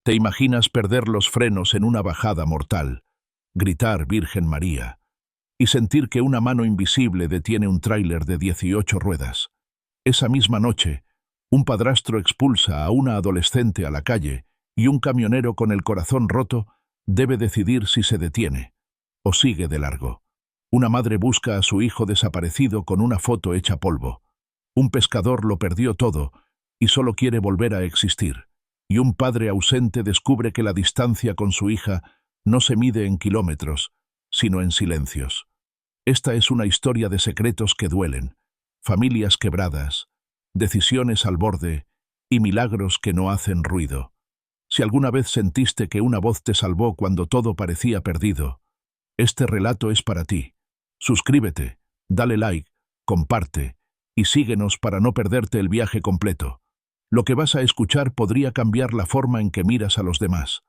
Te imaginas perder los frenos en una bajada mortal, gritar Virgen María, y sentir que una mano invisible detiene un tráiler de 18 ruedas. Esa misma noche, un padrastro expulsa a una adolescente a la calle y un camionero con el corazón roto debe decidir si se detiene o sigue de largo. Una madre busca a su hijo desaparecido con una foto hecha polvo. Un pescador lo perdió todo y solo quiere volver a existir. Y un padre ausente descubre que la distancia con su hija no se mide en kilómetros, sino en silencios. Esta es una historia de secretos que duelen, familias quebradas, decisiones al borde y milagros que no hacen ruido. Si alguna vez sentiste que una voz te salvó cuando todo parecía perdido, este relato es para ti. Suscríbete, dale like, comparte y síguenos para no perderte el viaje completo. Lo que vas a escuchar podría cambiar la forma en que miras a los demás.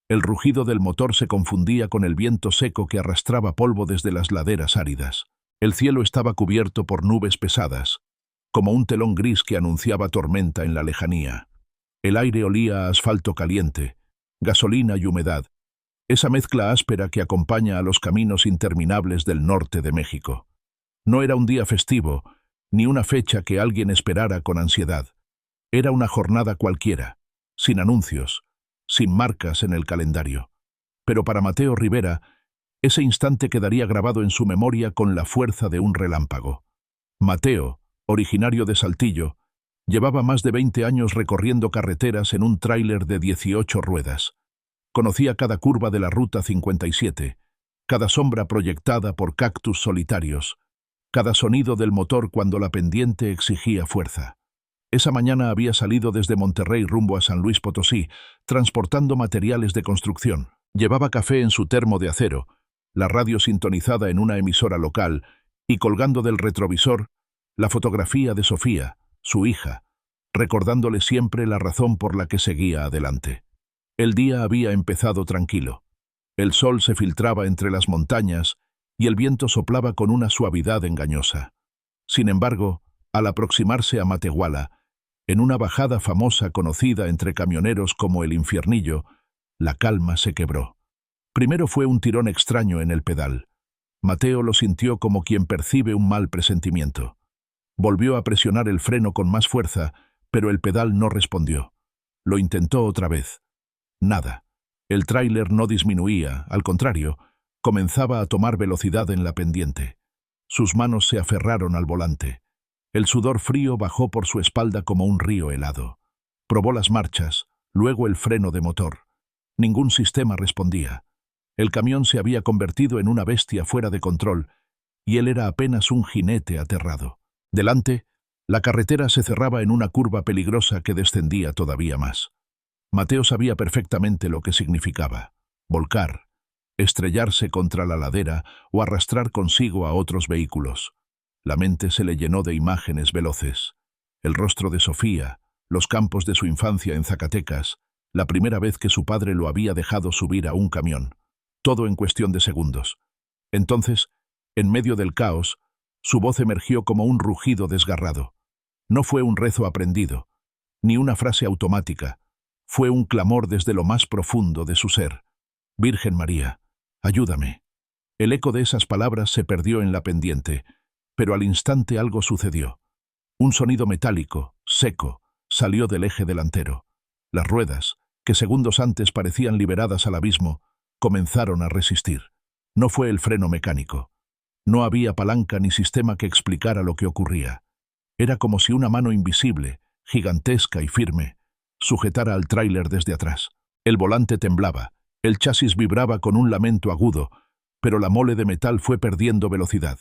El rugido del motor se confundía con el viento seco que arrastraba polvo desde las laderas áridas. El cielo estaba cubierto por nubes pesadas, como un telón gris que anunciaba tormenta en la lejanía. El aire olía a asfalto caliente, gasolina y humedad, esa mezcla áspera que acompaña a los caminos interminables del norte de México. No era un día festivo, ni una fecha que alguien esperara con ansiedad. Era una jornada cualquiera, sin anuncios, sin marcas en el calendario. Pero para Mateo Rivera, ese instante quedaría grabado en su memoria con la fuerza de un relámpago. Mateo, originario de Saltillo, llevaba más de 20 años recorriendo carreteras en un tráiler de 18 ruedas. Conocía cada curva de la Ruta 57, cada sombra proyectada por cactus solitarios, cada sonido del motor cuando la pendiente exigía fuerza. Esa mañana había salido desde Monterrey rumbo a San Luis Potosí, transportando materiales de construcción. Llevaba café en su termo de acero, la radio sintonizada en una emisora local y colgando del retrovisor la fotografía de Sofía, su hija, recordándole siempre la razón por la que seguía adelante. El día había empezado tranquilo. El sol se filtraba entre las montañas y el viento soplaba con una suavidad engañosa. Sin embargo, al aproximarse a Matehuala, en una bajada famosa conocida entre camioneros como el Infiernillo, la calma se quebró. Primero fue un tirón extraño en el pedal. Mateo lo sintió como quien percibe un mal presentimiento. Volvió a presionar el freno con más fuerza, pero el pedal no respondió. Lo intentó otra vez. Nada. El tráiler no disminuía, al contrario, comenzaba a tomar velocidad en la pendiente. Sus manos se aferraron al volante. El sudor frío bajó por su espalda como un río helado. Probó las marchas, luego el freno de motor. Ningún sistema respondía. El camión se había convertido en una bestia fuera de control, y él era apenas un jinete aterrado. Delante, la carretera se cerraba en una curva peligrosa que descendía todavía más. Mateo sabía perfectamente lo que significaba: volcar, estrellarse contra la ladera o arrastrar consigo a otros vehículos. La mente se le llenó de imágenes veloces. El rostro de Sofía, los campos de su infancia en Zacatecas, la primera vez que su padre lo había dejado subir a un camión. Todo en cuestión de segundos. Entonces, en medio del caos, su voz emergió como un rugido desgarrado. No fue un rezo aprendido, ni una frase automática. Fue un clamor desde lo más profundo de su ser. Virgen María, ayúdame. El eco de esas palabras se perdió en la pendiente, pero al instante algo sucedió. Un sonido metálico, seco, salió del eje delantero. Las ruedas, que segundos antes parecían liberadas al abismo, comenzaron a resistir. No fue el freno mecánico. No había palanca ni sistema que explicara lo que ocurría. Era como si una mano invisible, gigantesca y firme, sujetara al tráiler desde atrás. El volante temblaba, el chasis vibraba con un lamento agudo, pero la mole de metal fue perdiendo velocidad,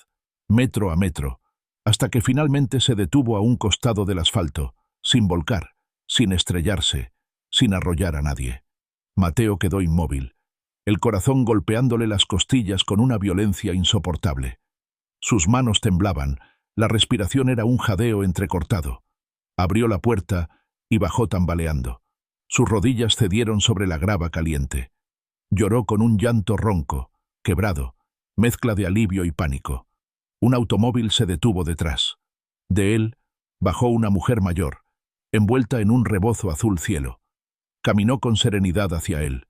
metro a metro, hasta que finalmente se detuvo a un costado del asfalto, sin volcar, sin estrellarse, sin arrollar a nadie. Mateo quedó inmóvil, el corazón golpeándole las costillas con una violencia insoportable. Sus manos temblaban, la respiración era un jadeo entrecortado. Abrió la puerta y bajó tambaleando. Sus rodillas cedieron sobre la grava caliente. Lloró con un llanto ronco, quebrado, mezcla de alivio y pánico. Un automóvil se detuvo detrás. De él bajó una mujer mayor, envuelta en un rebozo azul cielo. Caminó con serenidad hacia él.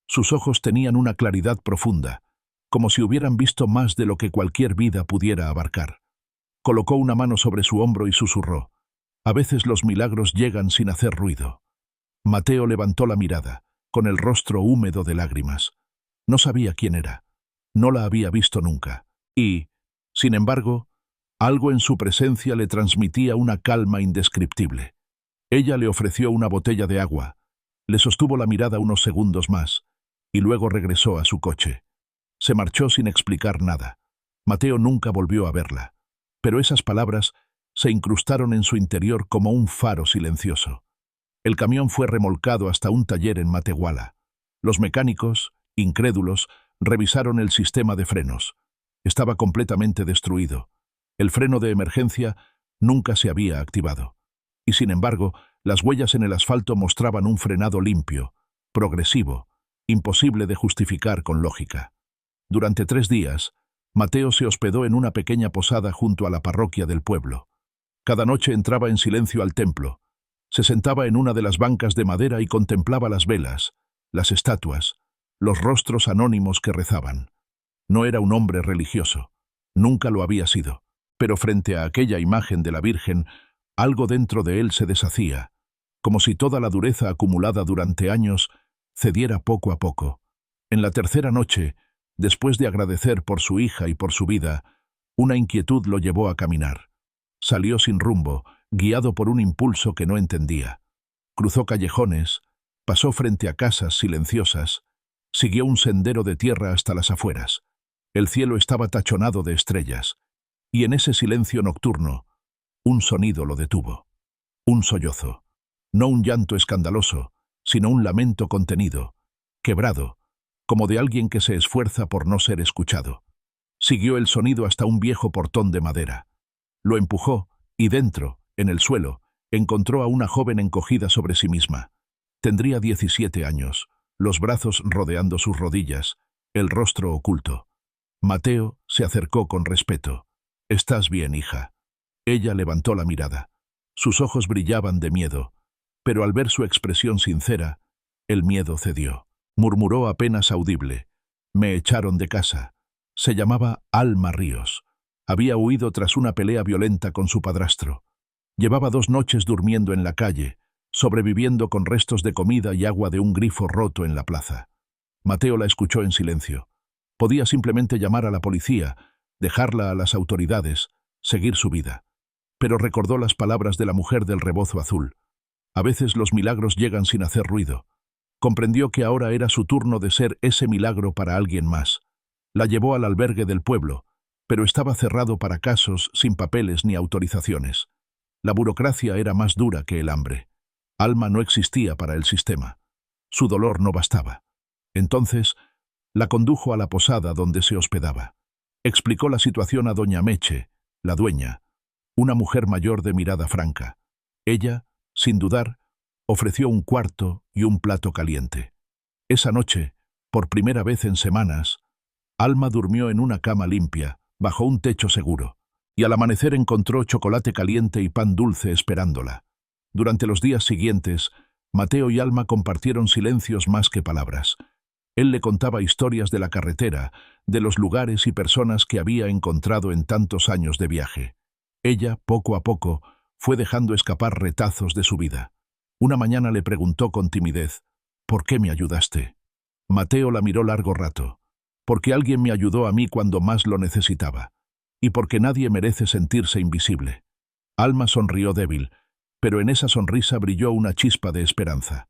Sus ojos tenían una claridad profunda, como si hubieran visto más de lo que cualquier vida pudiera abarcar. Colocó una mano sobre su hombro y susurró: «A veces los milagros llegan sin hacer ruido». Mateo levantó la mirada, con el rostro húmedo de lágrimas. No sabía quién era. No la había visto nunca. Y, sin embargo, algo en su presencia le transmitía una calma indescriptible. Ella le ofreció una botella de agua, le sostuvo la mirada unos segundos más, y luego regresó a su coche. Se marchó sin explicar nada. Mateo nunca volvió a verla, pero esas palabras se incrustaron en su interior como un faro silencioso. El camión fue remolcado hasta un taller en Matehuala. Los mecánicos, incrédulos, revisaron el sistema de frenos. Estaba completamente destruido. El freno de emergencia nunca se había activado. Y sin embargo, las huellas en el asfalto mostraban un frenado limpio, progresivo, imposible de justificar con lógica. Durante 3 días, Mateo se hospedó en una pequeña posada junto a la parroquia del pueblo. Cada noche entraba en silencio al templo. Se sentaba en una de las bancas de madera y contemplaba las velas, las estatuas, los rostros anónimos que rezaban. No era un hombre religioso. Nunca lo había sido. Pero frente a aquella imagen de la Virgen, algo dentro de él se deshacía, como si toda la dureza acumulada durante años cediera poco a poco. En la tercera noche, después de agradecer por su hija y por su vida, una inquietud lo llevó a caminar. Salió sin rumbo, guiado por un impulso que no entendía. Cruzó callejones, pasó frente a casas silenciosas, siguió un sendero de tierra hasta las afueras. El cielo estaba tachonado de estrellas, y en ese silencio nocturno, un sonido lo detuvo. Un sollozo. No un llanto escandaloso, sino un lamento contenido, quebrado, como de alguien que se esfuerza por no ser escuchado. Siguió el sonido hasta un viejo portón de madera. Lo empujó, y dentro, en el suelo, encontró a una joven encogida sobre sí misma. Tendría 17 años, los brazos rodeando sus rodillas, el rostro oculto. Mateo se acercó con respeto. «¿Estás bien, hija?» Ella levantó la mirada. Sus ojos brillaban de miedo, pero al ver su expresión sincera, el miedo cedió. Murmuró apenas audible: «Me echaron de casa». Se llamaba Alma Ríos. Había huido tras una pelea violenta con su padrastro. Llevaba 2 noches durmiendo en la calle, sobreviviendo con restos de comida y agua de un grifo roto en la plaza. Mateo la escuchó en silencio. Podía simplemente llamar a la policía, dejarla a las autoridades, seguir su vida. Pero recordó las palabras de la mujer del rebozo azul. A veces los milagros llegan sin hacer ruido. Comprendió que ahora era su turno de ser ese milagro para alguien más. La llevó al albergue del pueblo, pero estaba cerrado para casos sin papeles ni autorizaciones. La burocracia era más dura que el hambre. Alma no existía para el sistema. Su dolor no bastaba. Entonces, la condujo a la posada donde se hospedaba. Explicó la situación a doña Meche, la dueña, una mujer mayor de mirada franca. Ella, sin dudar, ofreció un cuarto y un plato caliente. Esa noche, por primera vez en semanas, Alma durmió en una cama limpia, bajo un techo seguro, y al amanecer encontró chocolate caliente y pan dulce esperándola. Durante los días siguientes, Mateo y Alma compartieron silencios más que palabras. Él le contaba historias de la carretera, de los lugares y personas que había encontrado en tantos años de viaje. Ella, poco a poco, fue dejando escapar retazos de su vida. Una mañana le preguntó con timidez: «¿Por qué me ayudaste?» Mateo la miró largo rato. «Porque alguien me ayudó a mí cuando más lo necesitaba. Y porque nadie merece sentirse invisible». Alma sonrió débil, pero en esa sonrisa brilló una chispa de esperanza.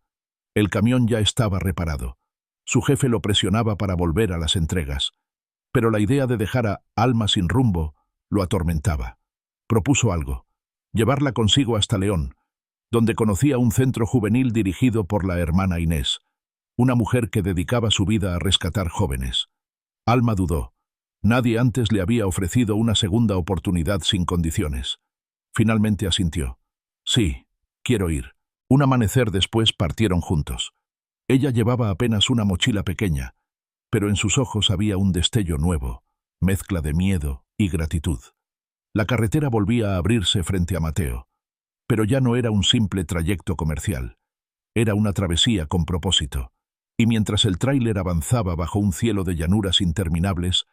El camión ya estaba reparado. Su jefe lo presionaba para volver a las entregas. Pero la idea de dejar a Alma sin rumbo lo atormentaba. Propuso algo: llevarla consigo hasta León, donde conocía un centro juvenil dirigido por la hermana Inés, una mujer que dedicaba su vida a rescatar jóvenes. Alma dudó. Nadie antes le había ofrecido una segunda oportunidad sin condiciones. Finalmente asintió. «Sí, quiero ir». Un amanecer después partieron juntos. Ella llevaba apenas una mochila pequeña, pero en sus ojos había un destello nuevo, mezcla de miedo y gratitud. La carretera volvía a abrirse frente a Mateo, pero ya no era un simple trayecto comercial. Era una travesía con propósito. Y mientras el tráiler avanzaba bajo un cielo de llanuras interminables,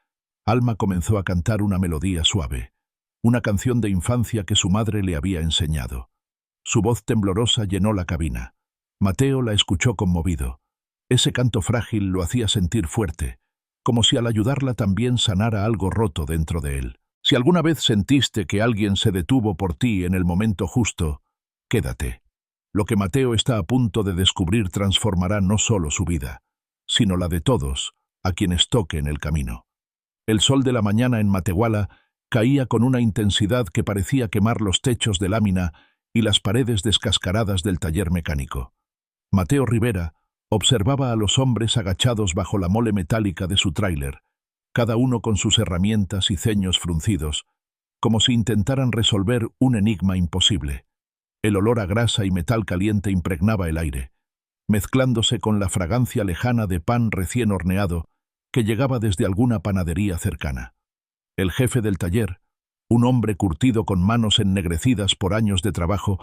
Alma comenzó a cantar una melodía suave, una canción de infancia que su madre le había enseñado. Su voz temblorosa llenó la cabina. Mateo la escuchó conmovido. Ese canto frágil lo hacía sentir fuerte, como si al ayudarla también sanara algo roto dentro de él. Si alguna vez sentiste que alguien se detuvo por ti en el momento justo, quédate. Lo que Mateo está a punto de descubrir transformará no solo su vida, sino la de todos, a quienes toque en el camino. El sol de la mañana en Matehuala caía con una intensidad que parecía quemar los techos de lámina y las paredes descascaradas del taller mecánico. Mateo Rivera observaba a los hombres agachados bajo la mole metálica de su tráiler, cada uno con sus herramientas y ceños fruncidos, como si intentaran resolver un enigma imposible. El olor a grasa y metal caliente impregnaba el aire, mezclándose con la fragancia lejana de pan recién horneado que llegaba desde alguna panadería cercana. El jefe del taller, un hombre curtido con manos ennegrecidas por años de trabajo,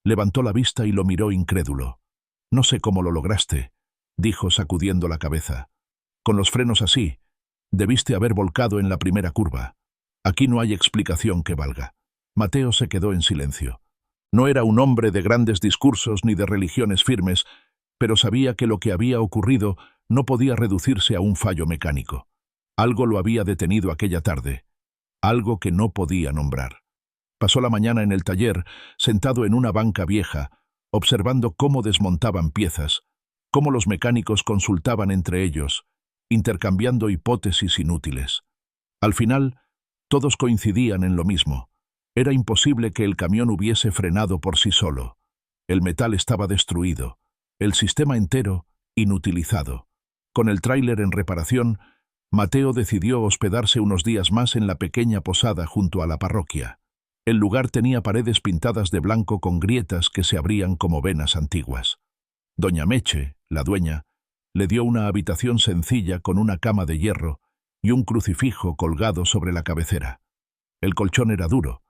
levantó la vista y lo miró incrédulo. «No sé cómo lo lograste», dijo sacudiendo la cabeza. «Con los frenos así, debiste haber volcado en la primera curva. Aquí no hay explicación que valga». Mateo se quedó en silencio. No era un hombre de grandes discursos ni de religiones firmes, pero sabía que lo que había ocurrido no podía reducirse a un fallo mecánico. Algo lo había detenido aquella tarde, algo que no podía nombrar. Pasó la mañana en el taller, sentado en una banca vieja, observando cómo desmontaban piezas, cómo los mecánicos consultaban entre ellos, intercambiando hipótesis inútiles. Al final, todos coincidían en lo mismo. Era imposible que el camión hubiese frenado por sí solo. El metal estaba destruido, el sistema entero inutilizado. Con el tráiler en reparación, Mateo decidió hospedarse unos días más en la pequeña posada junto a la parroquia. El lugar tenía paredes pintadas de blanco con grietas que se abrían como venas antiguas. Doña Meche, la dueña, le dio una habitación sencilla con una cama de hierro y un crucifijo colgado sobre la cabecera. El colchón era duro,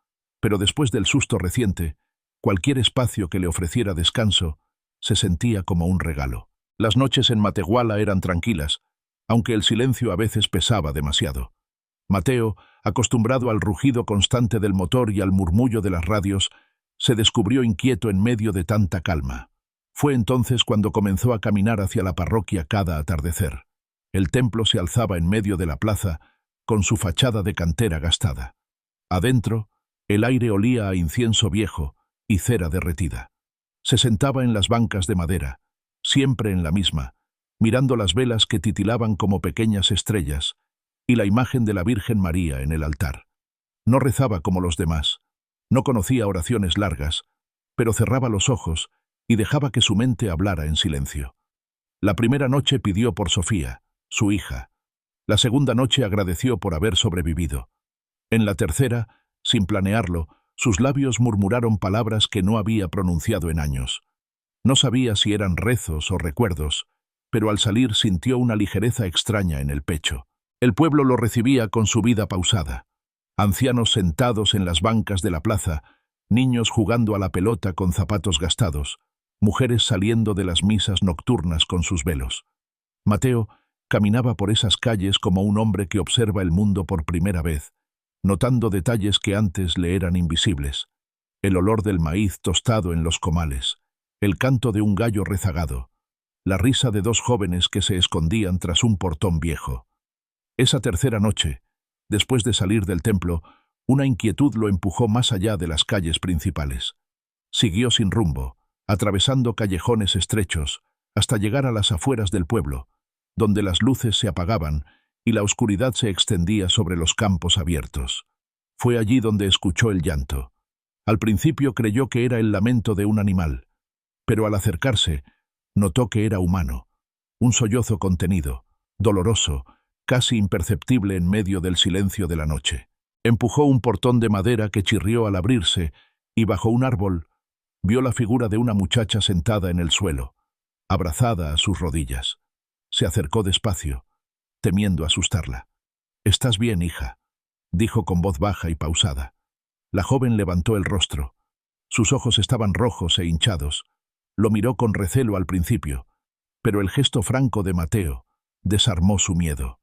pero después del susto reciente, cualquier espacio que le ofreciera descanso se sentía como un regalo. Las noches en Matehuala eran tranquilas, aunque el silencio a veces pesaba demasiado. Mateo, acostumbrado al rugido constante del motor y al murmullo de las radios, se descubrió inquieto en medio de tanta calma. Fue entonces cuando comenzó a caminar hacia la parroquia cada atardecer. El templo se alzaba en medio de la plaza, con su fachada de cantera gastada. Adentro, el aire olía a incienso viejo y cera derretida. Se sentaba en las bancas de madera, siempre en la misma, mirando las velas que titilaban como pequeñas estrellas y la imagen de la Virgen María en el altar. No rezaba como los demás, no conocía oraciones largas, pero cerraba los ojos y dejaba que su mente hablara en silencio. La primera noche pidió por Sofía, su hija. La segunda noche agradeció por haber sobrevivido. En la tercera, sin planearlo, sus labios murmuraron palabras que no había pronunciado en años. No sabía si eran rezos o recuerdos, pero al salir sintió una ligereza extraña en el pecho. El pueblo lo recibía con su vida pausada. Ancianos sentados en las bancas de la plaza, niños jugando a la pelota con zapatos gastados, mujeres saliendo de las misas nocturnas con sus velos. Mateo caminaba por esas calles como un hombre que observa el mundo por primera vez, notando detalles que antes le eran invisibles. El olor del maíz tostado en los comales, el canto de un gallo rezagado, la risa de dos jóvenes que se escondían tras un portón viejo. Esa tercera noche, después de salir del templo, una inquietud lo empujó más allá de las calles principales. Siguió sin rumbo, atravesando callejones estrechos, hasta llegar a las afueras del pueblo, donde las luces se apagaban y la oscuridad se extendía sobre los campos abiertos. Fue allí donde escuchó el llanto. Al principio creyó que era el lamento de un animal, pero al acercarse, notó que era humano, un sollozo contenido, doloroso, casi imperceptible en medio del silencio de la noche. Empujó un portón de madera que chirrió al abrirse y bajo un árbol vio la figura de una muchacha sentada en el suelo, abrazada a sus rodillas. Se acercó despacio, temiendo asustarla. «¿Estás bien, hija?», dijo con voz baja y pausada. La joven levantó el rostro. Sus ojos estaban rojos e hinchados, Lo miró con recelo al principio, pero el gesto franco de Mateo desarmó su miedo.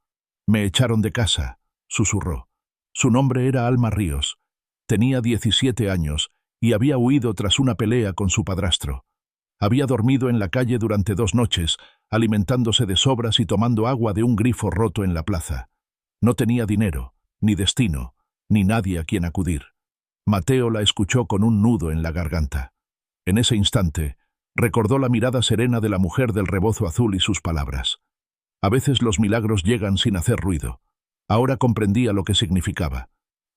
«Me echaron de casa», susurró. Su nombre era Alma Ríos. Tenía 17 años y había huido tras una pelea con su padrastro. Había dormido en la calle durante 2 noches, alimentándose de sobras y tomando agua de un grifo roto en la plaza. No tenía dinero, ni destino, ni nadie a quien acudir. Mateo la escuchó con un nudo en la garganta. En ese instante, recordó la mirada serena de la mujer del rebozo azul y sus palabras. A veces los milagros llegan sin hacer ruido. Ahora comprendía lo que significaba.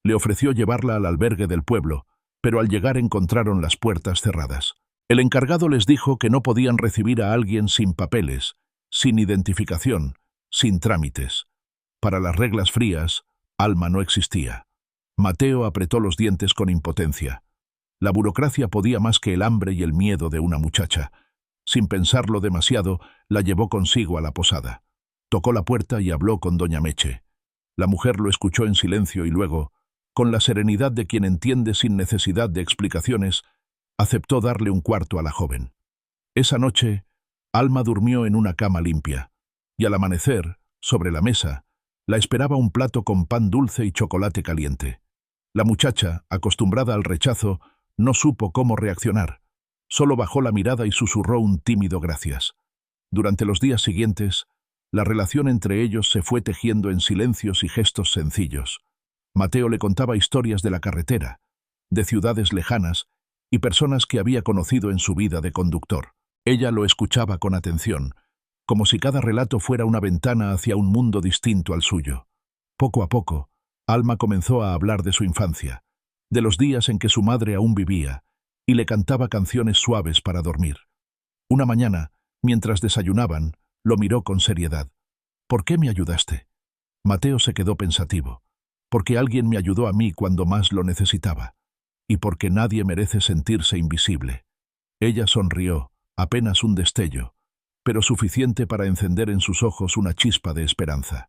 Le ofreció llevarla al albergue del pueblo, pero al llegar encontraron las puertas cerradas. El encargado les dijo que no podían recibir a alguien sin papeles, sin identificación, sin trámites. Para las reglas frías, Alma no existía. Mateo apretó los dientes con impotencia. La burocracia podía más que el hambre y el miedo de una muchacha. Sin pensarlo demasiado, la llevó consigo a la posada. Tocó la puerta y habló con doña Meche. La mujer lo escuchó en silencio y luego, con la serenidad de quien entiende sin necesidad de explicaciones, aceptó darle un cuarto a la joven. Esa noche, Alma durmió en una cama limpia, y al amanecer, sobre la mesa, la esperaba un plato con pan dulce y chocolate caliente. La muchacha, acostumbrada al rechazo, no supo cómo reaccionar. Solo bajó la mirada y susurró un tímido gracias. Durante los días siguientes, la relación entre ellos se fue tejiendo en silencios y gestos sencillos. Mateo le contaba historias de la carretera, de ciudades lejanas y personas que había conocido en su vida de conductor. Ella lo escuchaba con atención, como si cada relato fuera una ventana hacia un mundo distinto al suyo. Poco a poco, Alma comenzó a hablar de su infancia, de los días en que su madre aún vivía, y le cantaba canciones suaves para dormir. Una mañana, mientras desayunaban, lo miró con seriedad. «¿Por qué me ayudaste?» Mateo se quedó pensativo. «Porque alguien me ayudó a mí cuando más lo necesitaba. Y porque nadie merece sentirse invisible». Ella sonrió, apenas un destello, pero suficiente para encender en sus ojos una chispa de esperanza.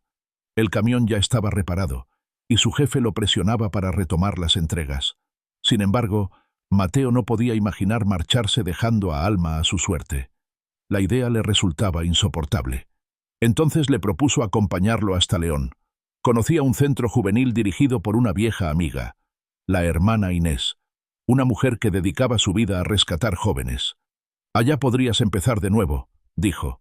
El camión ya estaba reparado, y su jefe lo presionaba para retomar las entregas. Sin embargo, Mateo no podía imaginar marcharse dejando a Alma a su suerte. La idea le resultaba insoportable. Entonces le propuso acompañarlo hasta León. Conocía un centro juvenil dirigido por una vieja amiga, la hermana Inés, una mujer que dedicaba su vida a rescatar jóvenes. «Allá podrías empezar de nuevo», dijo.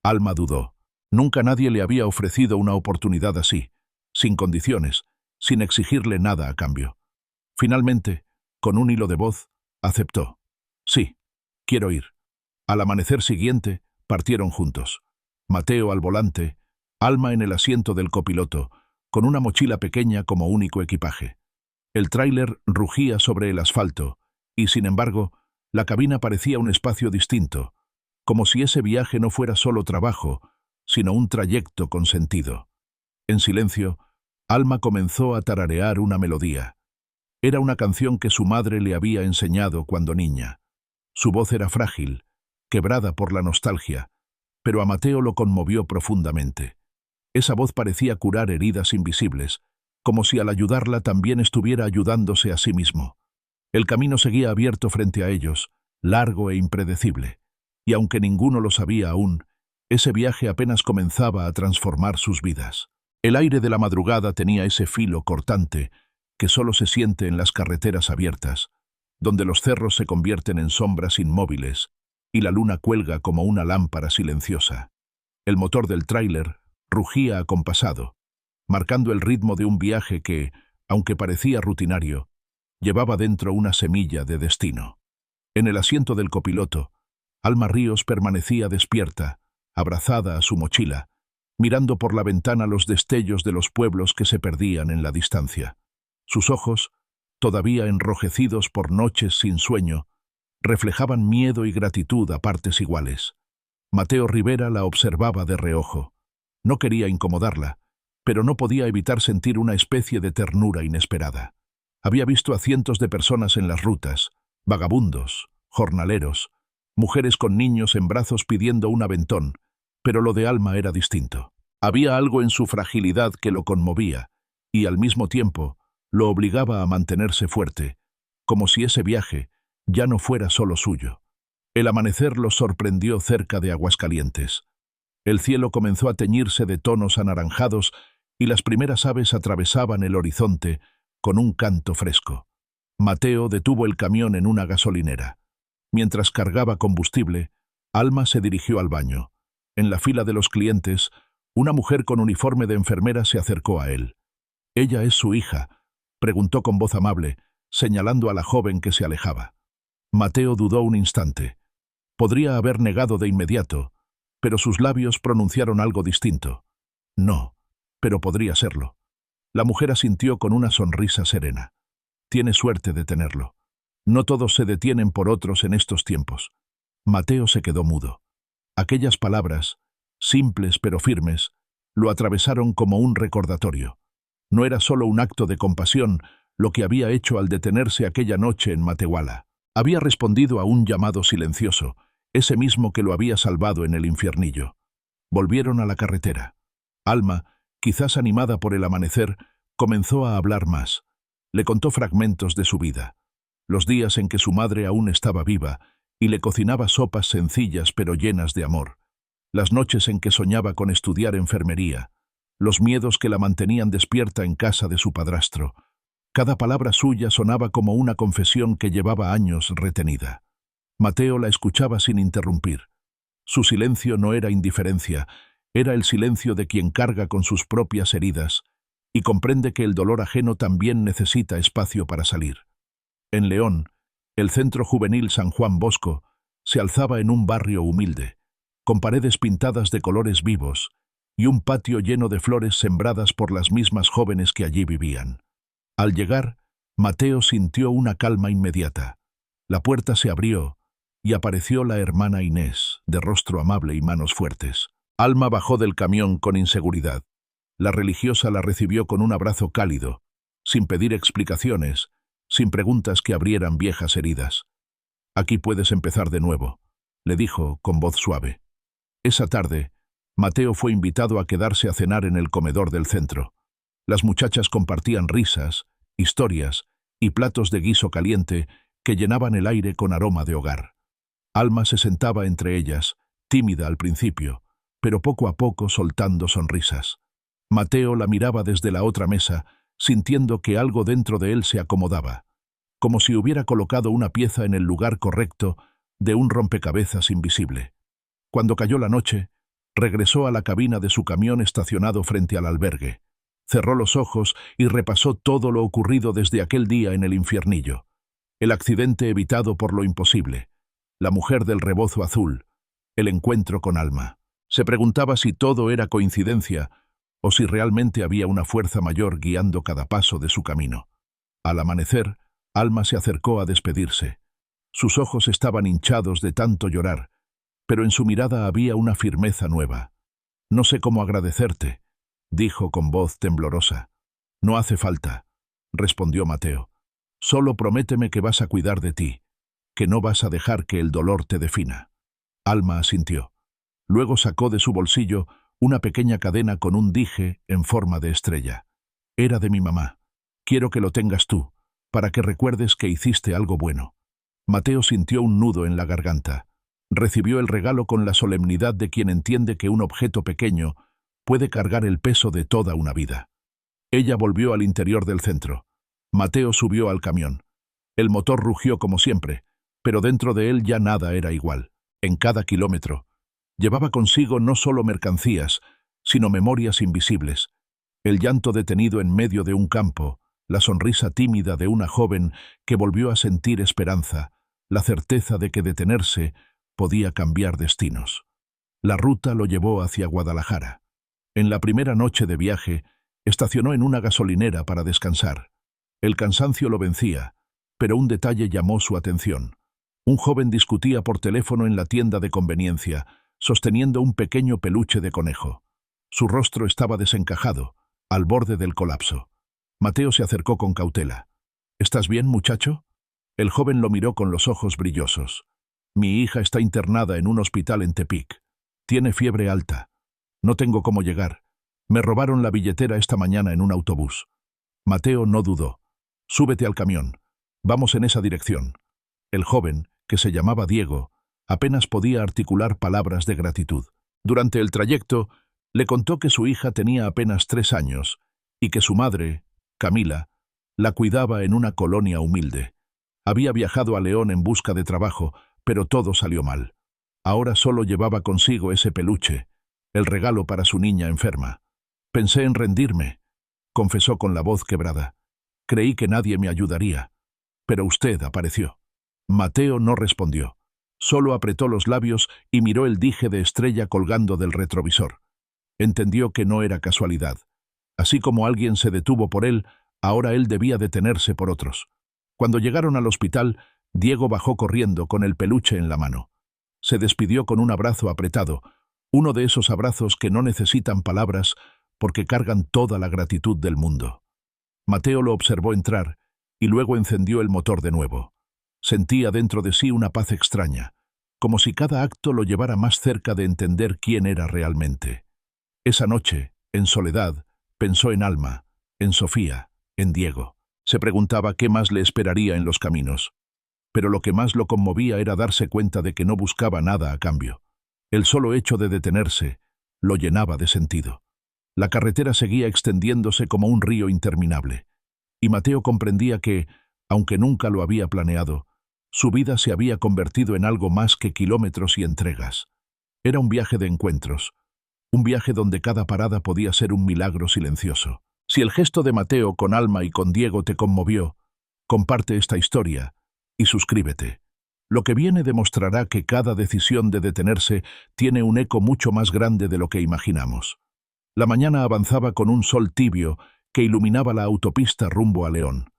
Alma dudó. Nunca nadie le había ofrecido una oportunidad así, sin condiciones, sin exigirle nada a cambio. Finalmente, con un hilo de voz, aceptó. «Sí, quiero ir». Al amanecer siguiente, partieron juntos. Mateo al volante, Alma en el asiento del copiloto, con una mochila pequeña como único equipaje. El tráiler rugía sobre el asfalto, y sin embargo, la cabina parecía un espacio distinto, como si ese viaje no fuera solo trabajo, sino un trayecto con sentido. En silencio, Alma comenzó a tararear una melodía. Era una canción que su madre le había enseñado cuando niña. Su voz era frágil, quebrada por la nostalgia, pero a Mateo lo conmovió profundamente. Esa voz parecía curar heridas invisibles, como si al ayudarla también estuviera ayudándose a sí mismo. El camino seguía abierto frente a ellos, largo e impredecible, y aunque ninguno lo sabía aún, ese viaje apenas comenzaba a transformar sus vidas. El aire de la madrugada tenía ese filo cortante que solo se siente en las carreteras abiertas, donde los cerros se convierten en sombras inmóviles y la luna cuelga como una lámpara silenciosa. El motor del tráiler rugía acompasado, marcando el ritmo de un viaje que, aunque parecía rutinario, llevaba dentro una semilla de destino. En el asiento del copiloto, Alma Ríos permanecía despierta, abrazada a su mochila, mirando por la ventana los destellos de los pueblos que se perdían en la distancia. Sus ojos, todavía enrojecidos por noches sin sueño, reflejaban miedo y gratitud a partes iguales. Mateo Rivera la observaba de reojo. No quería incomodarla, pero no podía evitar sentir una especie de ternura inesperada. Había visto a cientos de personas en las rutas, vagabundos, jornaleros, mujeres con niños en brazos pidiendo un aventón, pero lo de Alma era distinto. Había algo en su fragilidad que lo conmovía, y al mismo tiempo lo obligaba a mantenerse fuerte, como si ese viaje ya no fuera solo suyo. El amanecer los sorprendió cerca de Aguascalientes. El cielo comenzó a teñirse de tonos anaranjados y las primeras aves atravesaban el horizonte con un canto fresco. Mateo detuvo el camión en una gasolinera. Mientras cargaba combustible, Alma se dirigió al baño. En la fila de los clientes, una mujer con uniforme de enfermera se acercó a él. «¿Ella es su hija?», preguntó con voz amable, señalando a la joven que se alejaba. Mateo dudó un instante. Podría haber negado de inmediato, pero sus labios pronunciaron algo distinto. «No, pero podría serlo». La mujer asintió con una sonrisa serena. «Tiene suerte de tenerlo. No todos se detienen por otros en estos tiempos». Mateo se quedó mudo. Aquellas palabras, simples pero firmes, lo atravesaron como un recordatorio. No era solo un acto de compasión lo que había hecho al detenerse aquella noche en Matehuala. Había respondido a un llamado silencioso, ese mismo que lo había salvado en el infiernillo. Volvieron a la carretera. Alma, quizás animada por el amanecer, comenzó a hablar más. Le contó fragmentos de su vida. Los días en que su madre aún estaba viva y le cocinaba sopas sencillas pero llenas de amor. Las noches en que soñaba con estudiar enfermería. Los miedos que la mantenían despierta en casa de su padrastro. Cada palabra suya sonaba como una confesión que llevaba años retenida. Mateo la escuchaba sin interrumpir. Su silencio no era indiferencia, era el silencio de quien carga con sus propias heridas y comprende que el dolor ajeno también necesita espacio para salir. En León, el Centro Juvenil San Juan Bosco se alzaba en un barrio humilde, con paredes pintadas de colores vivos y un patio lleno de flores sembradas por las mismas jóvenes que allí vivían. Al llegar, Mateo sintió una calma inmediata. La puerta se abrió y apareció la hermana Inés, de rostro amable y manos fuertes. Alma bajó del camión con inseguridad. La religiosa la recibió con un abrazo cálido, sin pedir explicaciones, sin preguntas que abrieran viejas heridas. «Aquí puedes empezar de nuevo», le dijo con voz suave. Esa tarde, Mateo fue invitado a quedarse a cenar en el comedor del centro. Las muchachas compartían risas, historias y platos de guiso caliente que llenaban el aire con aroma de hogar. Alma se sentaba entre ellas, tímida al principio, pero poco a poco soltando sonrisas. Mateo la miraba desde la otra mesa, sintiendo que algo dentro de él se acomodaba, como si hubiera colocado una pieza en el lugar correcto de un rompecabezas invisible. Cuando cayó la noche, regresó a la cabina de su camión estacionado frente al albergue. Cerró los ojos y repasó todo lo ocurrido desde aquel día en el infiernillo. El accidente evitado por lo imposible, la mujer del rebozo azul, el encuentro con Alma. Se preguntaba si todo era coincidencia o si realmente había una fuerza mayor guiando cada paso de su camino. Al amanecer, Alma se acercó a despedirse. Sus ojos estaban hinchados de tanto llorar, pero en su mirada había una firmeza nueva. «No sé cómo agradecerte», dijo con voz temblorosa. «No hace falta», respondió Mateo. «Solo prométeme que vas a cuidar de ti, que no vas a dejar que el dolor te defina». Alma asintió. Luego sacó de su bolsillo una pequeña cadena con un dije en forma de estrella. «Era de mi mamá. Quiero que lo tengas tú, para que recuerdes que hiciste algo bueno». Mateo sintió un nudo en la garganta. Recibió el regalo con la solemnidad de quien entiende que un objeto pequeño puede cargar el peso de toda una vida. Ella volvió al interior del centro. Mateo subió al camión. El motor rugió como siempre, pero dentro de él ya nada era igual. En cada kilómetro, llevaba consigo no solo mercancías, sino memorias invisibles. El llanto detenido en medio de un campo, la sonrisa tímida de una joven que volvió a sentir esperanza, la certeza de que detenerse podía cambiar destinos. La ruta lo llevó hacia Guadalajara. En la primera noche de viaje, estacionó en una gasolinera para descansar. El cansancio lo vencía, pero un detalle llamó su atención. Un joven discutía por teléfono en la tienda de conveniencia, sosteniendo un pequeño peluche de conejo. Su rostro estaba desencajado, al borde del colapso. Mateo se acercó con cautela. «¿Estás bien, muchacho?» El joven lo miró con los ojos brillosos. «Mi hija está internada en un hospital en Tepic. Tiene fiebre alta. No tengo cómo llegar. Me robaron la billetera esta mañana en un autobús». Mateo no dudó. «Súbete al camión. Vamos en esa dirección». El joven, que se llamaba Diego, Apenas podía articular palabras de gratitud. Durante el trayecto, le contó que su hija tenía apenas 3 años y que su madre, Camila, la cuidaba en una colonia humilde. Había viajado a León en busca de trabajo, pero todo salió mal. Ahora solo llevaba consigo ese peluche, el regalo para su niña enferma. Pensé en rendirme, confesó con la voz quebrada. Creí que nadie me ayudaría, pero usted apareció. Mateo no respondió. Solo apretó los labios y miró el dije de estrella colgando del retrovisor. Entendió que no era casualidad. Así como alguien se detuvo por él, ahora él debía detenerse por otros. Cuando llegaron al hospital, Diego bajó corriendo con el peluche en la mano. Se despidió con un abrazo apretado, uno de esos abrazos que no necesitan palabras porque cargan toda la gratitud del mundo. Mateo lo observó entrar y luego encendió el motor de nuevo. Sentía dentro de sí una paz extraña, como si cada acto lo llevara más cerca de entender quién era realmente. Esa noche, en soledad, pensó en Alma, en Sofía, en Diego. Se preguntaba qué más le esperaría en los caminos. Pero lo que más lo conmovía era darse cuenta de que no buscaba nada a cambio. El solo hecho de detenerse lo llenaba de sentido. La carretera seguía extendiéndose como un río interminable, y Mateo comprendía que, aunque nunca lo había planeado, su vida se había convertido en algo más que kilómetros y entregas. Era un viaje de encuentros, un viaje donde cada parada podía ser un milagro silencioso. Si el gesto de Mateo con Alma y con Diego te conmovió, comparte esta historia y suscríbete. Lo que viene demostrará que cada decisión de detenerse tiene un eco mucho más grande de lo que imaginamos. La mañana avanzaba con un sol tibio que iluminaba la autopista rumbo a León.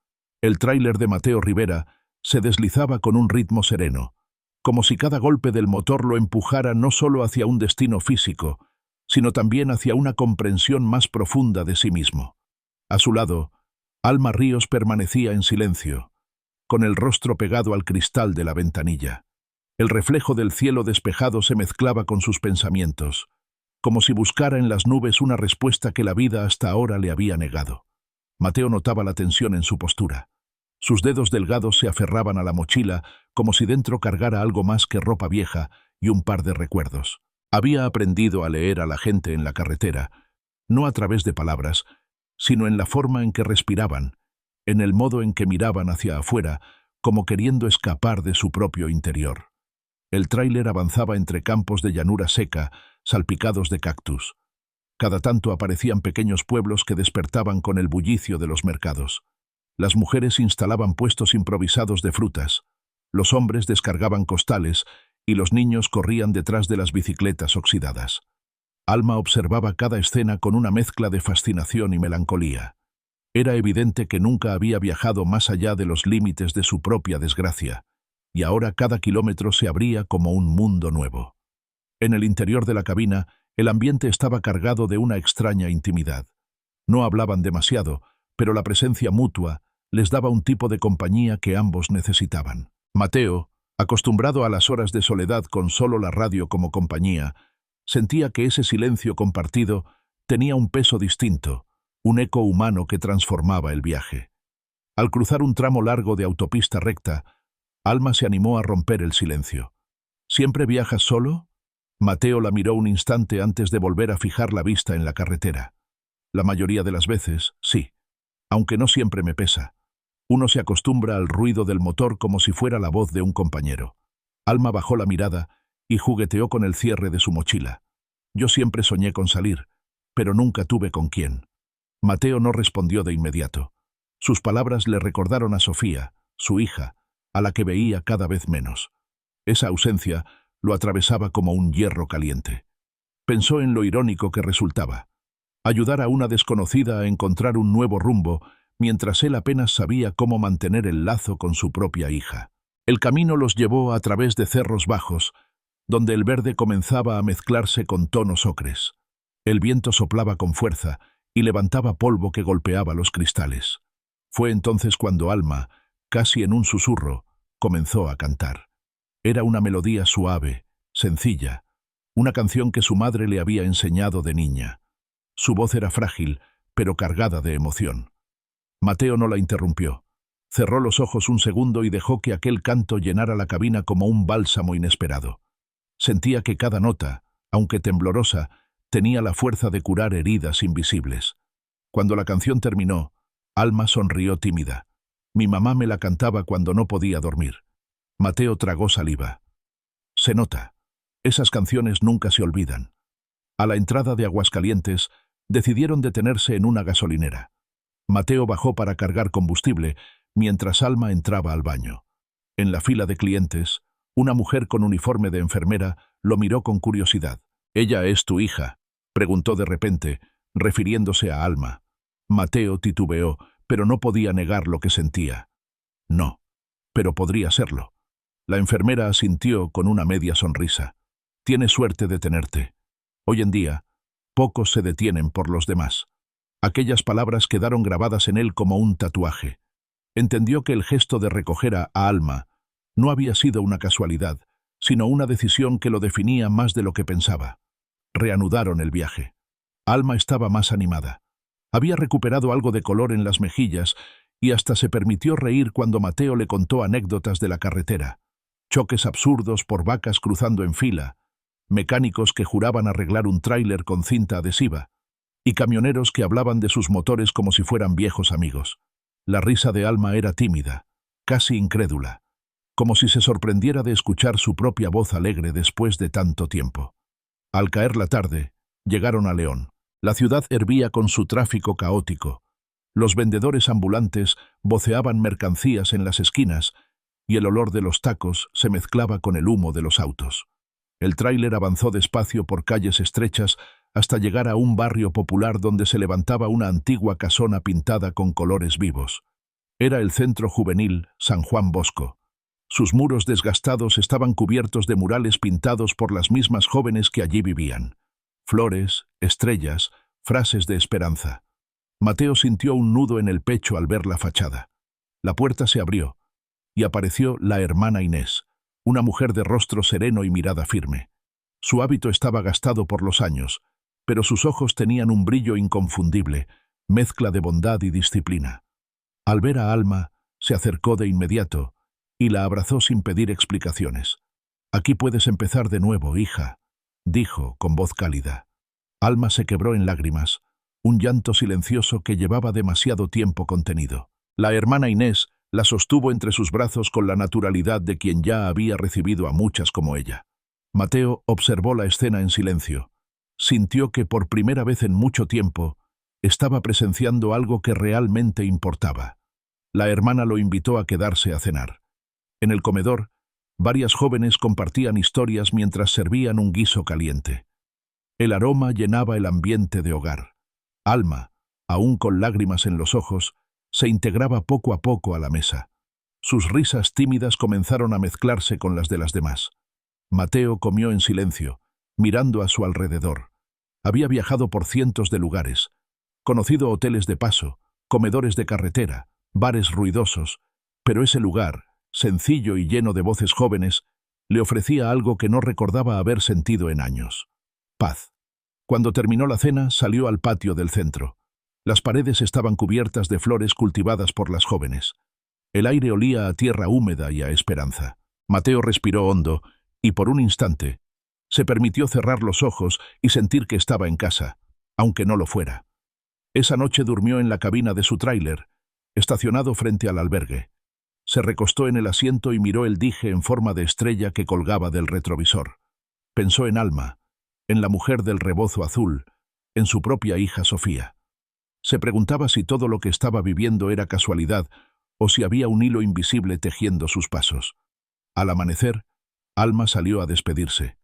El tráiler de Mateo Rivera se deslizaba con un ritmo sereno, como si cada golpe del motor lo empujara no solo hacia un destino físico, sino también hacia una comprensión más profunda de sí mismo. A su lado, Alma Ríos permanecía en silencio, con el rostro pegado al cristal de la ventanilla. El reflejo del cielo despejado se mezclaba con sus pensamientos, como si buscara en las nubes una respuesta que la vida hasta ahora le había negado. Mateo notaba la tensión en su postura. Sus dedos delgados se aferraban a la mochila como si dentro cargara algo más que ropa vieja y un par de recuerdos. Había aprendido a leer a la gente en la carretera, no a través de palabras, sino en la forma en que respiraban, en el modo en que miraban hacia afuera, como queriendo escapar de su propio interior. El tráiler avanzaba entre campos de llanura seca, salpicados de cactus. Cada tanto aparecían pequeños pueblos que despertaban con el bullicio de los mercados. Las mujeres instalaban puestos improvisados de frutas, los hombres descargaban costales y los niños corrían detrás de las bicicletas oxidadas. Alma observaba cada escena con una mezcla de fascinación y melancolía. Era evidente que nunca había viajado más allá de los límites de su propia desgracia, y ahora cada kilómetro se abría como un mundo nuevo. En el interior de la cabina, el ambiente estaba cargado de una extraña intimidad. No hablaban demasiado, pero la presencia mutua les daba un tipo de compañía que ambos necesitaban. Mateo, acostumbrado a las horas de soledad con solo la radio como compañía, sentía que ese silencio compartido tenía un peso distinto, un eco humano que transformaba el viaje. Al cruzar un tramo largo de autopista recta, Alma se animó a romper el silencio. ¿Siempre viajas solo? Mateo la miró un instante antes de volver a fijar la vista en la carretera. La mayoría de las veces, sí, aunque no siempre me pesa. Uno se acostumbra al ruido del motor como si fuera la voz de un compañero. Alma bajó la mirada y jugueteó con el cierre de su mochila. Yo siempre soñé con salir, pero nunca tuve con quién. Mateo no respondió de inmediato. Sus palabras le recordaron a Sofía, su hija, a la que veía cada vez menos. Esa ausencia lo atravesaba como un hierro caliente. Pensó en lo irónico que resultaba. Ayudar a una desconocida a encontrar un nuevo rumbo, mientras él apenas sabía cómo mantener el lazo con su propia hija. El camino los llevó a través de cerros bajos, donde el verde comenzaba a mezclarse con tonos ocres. El viento soplaba con fuerza y levantaba polvo que golpeaba los cristales. Fue entonces cuando Alma, casi en un susurro, comenzó a cantar. Era una melodía suave, sencilla, una canción que su madre le había enseñado de niña. Su voz era frágil, pero cargada de emoción. Mateo no la interrumpió. Cerró los ojos un segundo y dejó que aquel canto llenara la cabina como un bálsamo inesperado. Sentía que cada nota, aunque temblorosa, tenía la fuerza de curar heridas invisibles. Cuando la canción terminó, Alma sonrió tímida. Mi mamá me la cantaba cuando no podía dormir. Mateo tragó saliva. Se nota. Esas canciones nunca se olvidan. A la entrada de Aguascalientes, decidieron detenerse en una gasolinera. Mateo bajó para cargar combustible, mientras Alma entraba al baño. En la fila de clientes, una mujer con uniforme de enfermera lo miró con curiosidad. «¿Ella es tu hija?», preguntó de repente, refiriéndose a Alma. Mateo titubeó, pero no podía negar lo que sentía. No, pero podría serlo. La enfermera asintió con una media sonrisa. «Tienes suerte de tenerte. Hoy en día, pocos se detienen por los demás». Aquellas palabras quedaron grabadas en él como un tatuaje. Entendió que el gesto de recoger a Alma no había sido una casualidad, sino una decisión que lo definía más de lo que pensaba. Reanudaron el viaje. Alma estaba más animada. Había recuperado algo de color en las mejillas y hasta se permitió reír cuando Mateo le contó anécdotas de la carretera. Choques absurdos por vacas cruzando en fila, mecánicos que juraban arreglar un tráiler con cinta adhesiva, y camioneros que hablaban de sus motores como si fueran viejos amigos. La risa de Alma era tímida, casi incrédula, como si se sorprendiera de escuchar su propia voz alegre después de tanto tiempo. Al caer la tarde, llegaron a León. La ciudad hervía con su tráfico caótico. Los vendedores ambulantes voceaban mercancías en las esquinas y el olor de los tacos se mezclaba con el humo de los autos. El tráiler avanzó despacio por calles estrechas hasta llegar a un barrio popular donde se levantaba una antigua casona pintada con colores vivos. Era el Centro Juvenil San Juan Bosco. Sus muros desgastados estaban cubiertos de murales pintados por las mismas jóvenes que allí vivían. Flores, estrellas, frases de esperanza. Mateo sintió un nudo en el pecho al ver la fachada. La puerta se abrió y apareció la hermana Inés, una mujer de rostro sereno y mirada firme. Su hábito estaba gastado por los años, pero sus ojos tenían un brillo inconfundible, mezcla de bondad y disciplina. Al ver a Alma, se acercó de inmediato y la abrazó sin pedir explicaciones. «Aquí puedes empezar de nuevo, hija», dijo con voz cálida. Alma se quebró en lágrimas, un llanto silencioso que llevaba demasiado tiempo contenido. La hermana Inés la sostuvo entre sus brazos con la naturalidad de quien ya había recibido a muchas como ella. Mateo observó la escena en silencio. Sintió que por primera vez en mucho tiempo estaba presenciando algo que realmente importaba. La hermana lo invitó a quedarse a cenar. En el comedor, varias jóvenes compartían historias mientras servían un guiso caliente. El aroma llenaba el ambiente de hogar. Alma, aún con lágrimas en los ojos, se integraba poco a poco a la mesa. Sus risas tímidas comenzaron a mezclarse con las de las demás. Mateo comió en silencio, mirando a su alrededor. Había viajado por cientos de lugares, conocido hoteles de paso, comedores de carretera, bares ruidosos, pero ese lugar, sencillo y lleno de voces jóvenes, le ofrecía algo que no recordaba haber sentido en años: paz. Cuando terminó la cena, salió al patio del centro. Las paredes estaban cubiertas de flores cultivadas por las jóvenes. El aire olía a tierra húmeda y a esperanza. Mateo respiró hondo y, por un instante, se permitió cerrar los ojos y sentir que estaba en casa, aunque no lo fuera. Esa noche durmió en la cabina de su tráiler, estacionado frente al albergue. Se recostó en el asiento y miró el dije en forma de estrella que colgaba del retrovisor. Pensó en Alma, en la mujer del rebozo azul, en su propia hija Sofía. Se preguntaba si todo lo que estaba viviendo era casualidad o si había un hilo invisible tejiendo sus pasos. Al amanecer, Alma salió a despedirse.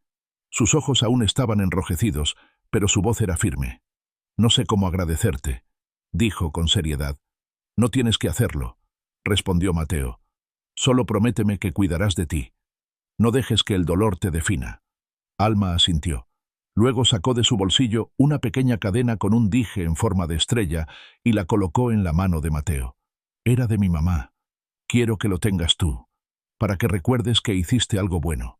Sus ojos aún estaban enrojecidos, pero su voz era firme. «No sé cómo agradecerte», dijo con seriedad. «No tienes que hacerlo», respondió Mateo. «Solo prométeme que cuidarás de ti. No dejes que el dolor te defina». Alma asintió. Luego sacó de su bolsillo una pequeña cadena con un dije en forma de estrella y la colocó en la mano de Mateo. «Era de mi mamá. Quiero que lo tengas tú, para que recuerdes que hiciste algo bueno».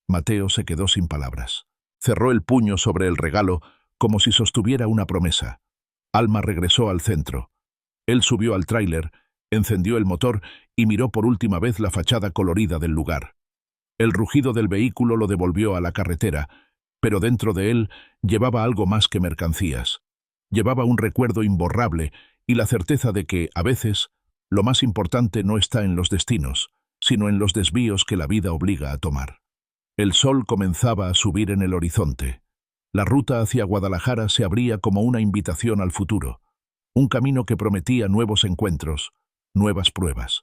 Mateo se quedó sin palabras. Cerró el puño sobre el regalo como si sostuviera una promesa. Alma regresó al centro. Él subió al tráiler Encendió el motor y miró por última vez la fachada colorida del lugar. El rugido del vehículo lo devolvió a la carretera, pero dentro de él llevaba algo más que mercancías. Llevaba un recuerdo imborrable y la certeza de que, a veces, lo más importante no está en los destinos, sino en los desvíos que la vida obliga a tomar. El sol comenzaba a subir en el horizonte. La ruta hacia Guadalajara se abría como una invitación al futuro, un camino que prometía nuevos encuentros, nuevas pruebas.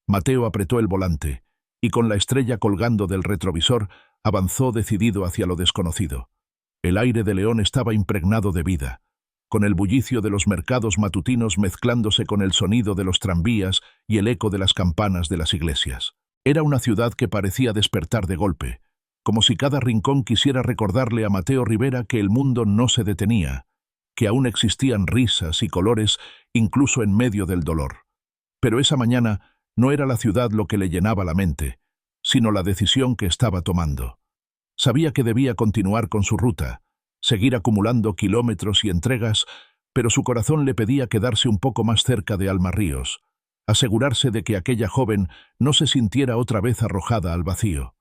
Mateo apretó el volante y, con la estrella colgando del retrovisor, avanzó decidido hacia lo desconocido. El aire de León estaba impregnado de vida, con el bullicio de los mercados matutinos mezclándose con el sonido de los tranvías y el eco de las campanas de las iglesias. Era una ciudad que parecía despertar de golpe, como si cada rincón quisiera recordarle a Mateo Rivera que el mundo no se detenía, que aún existían risas y colores incluso en medio del dolor. Pero esa mañana no era la ciudad lo que le llenaba la mente, sino la decisión que estaba tomando. Sabía que debía continuar con su ruta, seguir acumulando kilómetros y entregas, pero su corazón le pedía quedarse un poco más cerca de Alma Ríos, asegurarse de que aquella joven no se sintiera otra vez arrojada al vacío.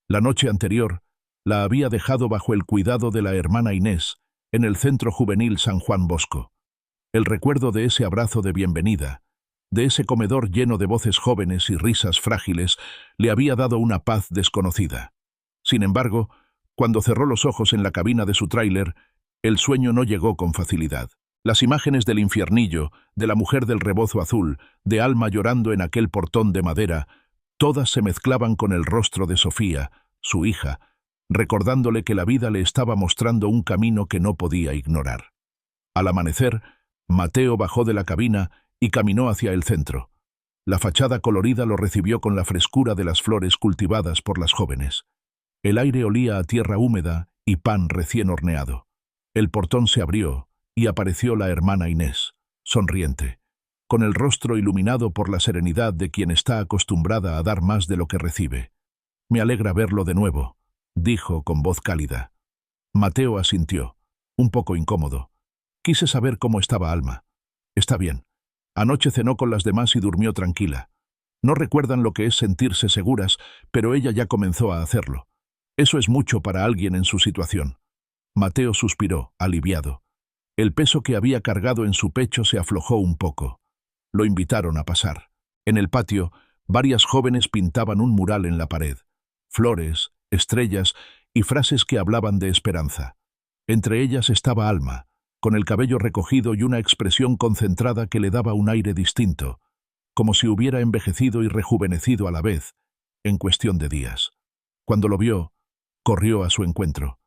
La noche anterior la había dejado bajo el cuidado de la hermana Inés, en el Centro Juvenil San Juan Bosco. El recuerdo de ese abrazo de bienvenida, de ese comedor lleno de voces jóvenes y risas frágiles, le había dado una paz desconocida. Sin embargo, cuando cerró los ojos en la cabina de su tráiler, el sueño no llegó con facilidad. Las imágenes del infiernillo, de la mujer del rebozo azul, de Alma llorando en aquel portón de madera, todas se mezclaban con el rostro de Sofía, su hija, recordándole que la vida le estaba mostrando un camino que no podía ignorar. Al amanecer, Mateo bajó de la cabina y caminó hacia el centro. La fachada colorida lo recibió con la frescura de las flores cultivadas por las jóvenes. El aire olía a tierra húmeda y pan recién horneado. El portón se abrió y apareció la hermana Inés, sonriente, con el rostro iluminado por la serenidad de quien está acostumbrada a dar más de lo que recibe. «Me alegra verlo de nuevo», dijo con voz cálida. Mateo asintió, un poco incómodo. Quise saber cómo estaba Alma. «Está bien. Anoche cenó con las demás y durmió tranquila. No recuerdan lo que es sentirse seguras, pero ella ya comenzó a hacerlo. Eso es mucho para alguien en su situación». Mateo suspiró, aliviado. El peso que había cargado en su pecho se aflojó un poco. Lo invitaron a pasar. En el patio, varias jóvenes pintaban un mural en la pared. Flores, estrellas y frases que hablaban de esperanza. Entre ellas estaba Alma, con el cabello recogido y una expresión concentrada que le daba un aire distinto, como si hubiera envejecido y rejuvenecido a la vez, en cuestión de días. Cuando lo vio, corrió a su encuentro.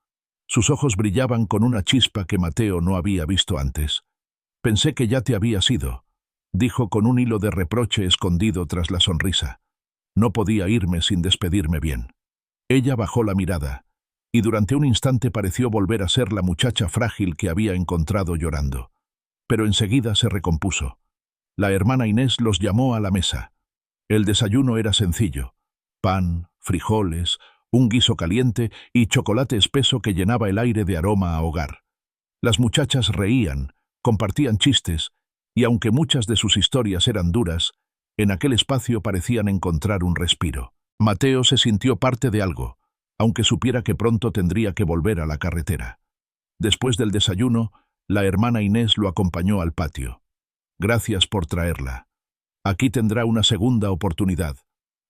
Sus ojos brillaban con una chispa que Mateo no había visto antes. «Pensé que ya te habías ido», dijo con un hilo de reproche escondido tras la sonrisa. «No podía irme sin despedirme bien». Ella bajó la mirada, y durante un instante pareció volver a ser la muchacha frágil que había encontrado llorando. Pero enseguida se recompuso. La hermana Inés los llamó a la mesa. El desayuno era sencillo: pan, frijoles, un guiso caliente y chocolate espeso que llenaba el aire de aroma a hogar. Las muchachas reían, compartían chistes, y aunque muchas de sus historias eran duras, en aquel espacio parecían encontrar un respiro. Mateo se sintió parte de algo, aunque supiera que pronto tendría que volver a la carretera. Después del desayuno, la hermana Inés lo acompañó al patio. «Gracias por traerla. Aquí tendrá una segunda oportunidad».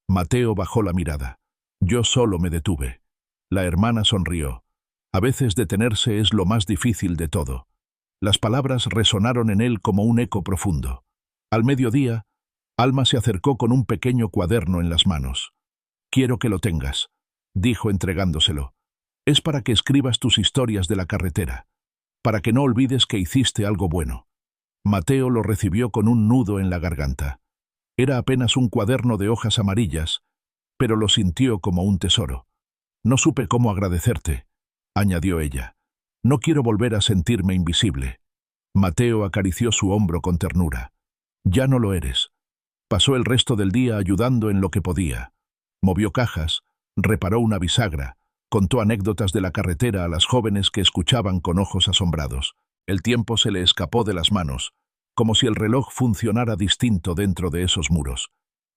Mateo bajó la mirada. «Yo solo me detuve». La hermana sonrió. A veces detenerse es lo más difícil de todo. Las palabras resonaron en él como un eco profundo. Al mediodía, Alma se acercó con un pequeño cuaderno en las manos. «Quiero que lo tengas», dijo entregándoselo. «Es para que escribas tus historias de la carretera, para que no olvides que hiciste algo bueno». Mateo lo recibió con un nudo en la garganta. Era apenas un cuaderno de hojas amarillas, pero lo sintió como un tesoro. «No supe cómo agradecerte», añadió ella. «No quiero volver a sentirme invisible». Mateo acarició su hombro con ternura. «Ya no lo eres». Pasó el resto del día ayudando en lo que podía. Movió cajas, reparó una bisagra, contó anécdotas de la carretera a las jóvenes que escuchaban con ojos asombrados. El tiempo se le escapó de las manos, como si el reloj funcionara distinto dentro de esos muros.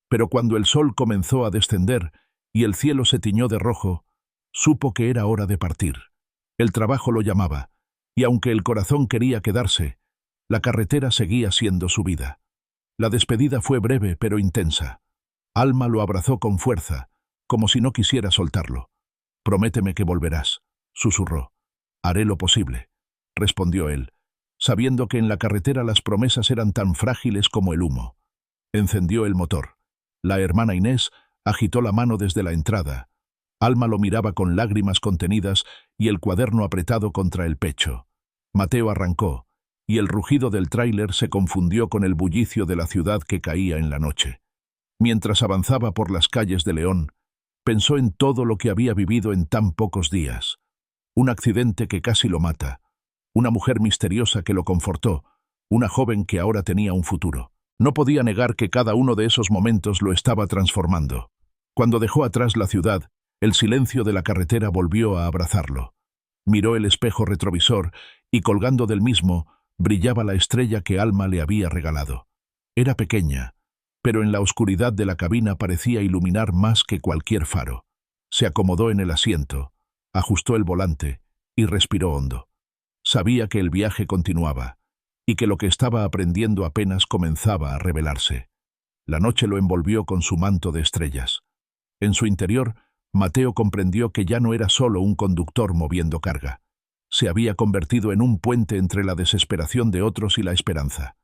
Pero cuando el sol comenzó a descender y el cielo se tiñó de rojo, supo que era hora de partir. El trabajo lo llamaba, y aunque el corazón quería quedarse, la carretera seguía siendo su vida. La despedida fue breve pero intensa. Alma lo abrazó con fuerza, como si no quisiera soltarlo. «Prométeme que volverás», susurró. «Haré lo posible», respondió él, sabiendo que en la carretera las promesas eran tan frágiles como el humo. Encendió el motor. La hermana Inés agitó la mano desde la entrada. Alma lo miraba con lágrimas contenidas y el cuaderno apretado contra el pecho. Mateo arrancó, y el rugido del tráiler se confundió con el bullicio de la ciudad que caía en la noche. Mientras avanzaba por las calles de León, pensó en todo lo que había vivido en tan pocos días. Un accidente que casi lo mata, una mujer misteriosa que lo confortó, una joven que ahora tenía un futuro. No podía negar que cada uno de esos momentos lo estaba transformando. Cuando dejó atrás la ciudad, el silencio de la carretera volvió a abrazarlo. Miró el espejo retrovisor y colgando del mismo brillaba la estrella que Alma le había regalado. Era pequeña, pero en la oscuridad de la cabina parecía iluminar más que cualquier faro. Se acomodó en el asiento, ajustó el volante y respiró hondo. Sabía que el viaje continuaba y que lo que estaba aprendiendo apenas comenzaba a revelarse. La noche lo envolvió con su manto de estrellas. En su interior, Mateo comprendió que ya no era solo un conductor moviendo carga. Se había convertido en un puente entre la desesperación de otros y la esperanza.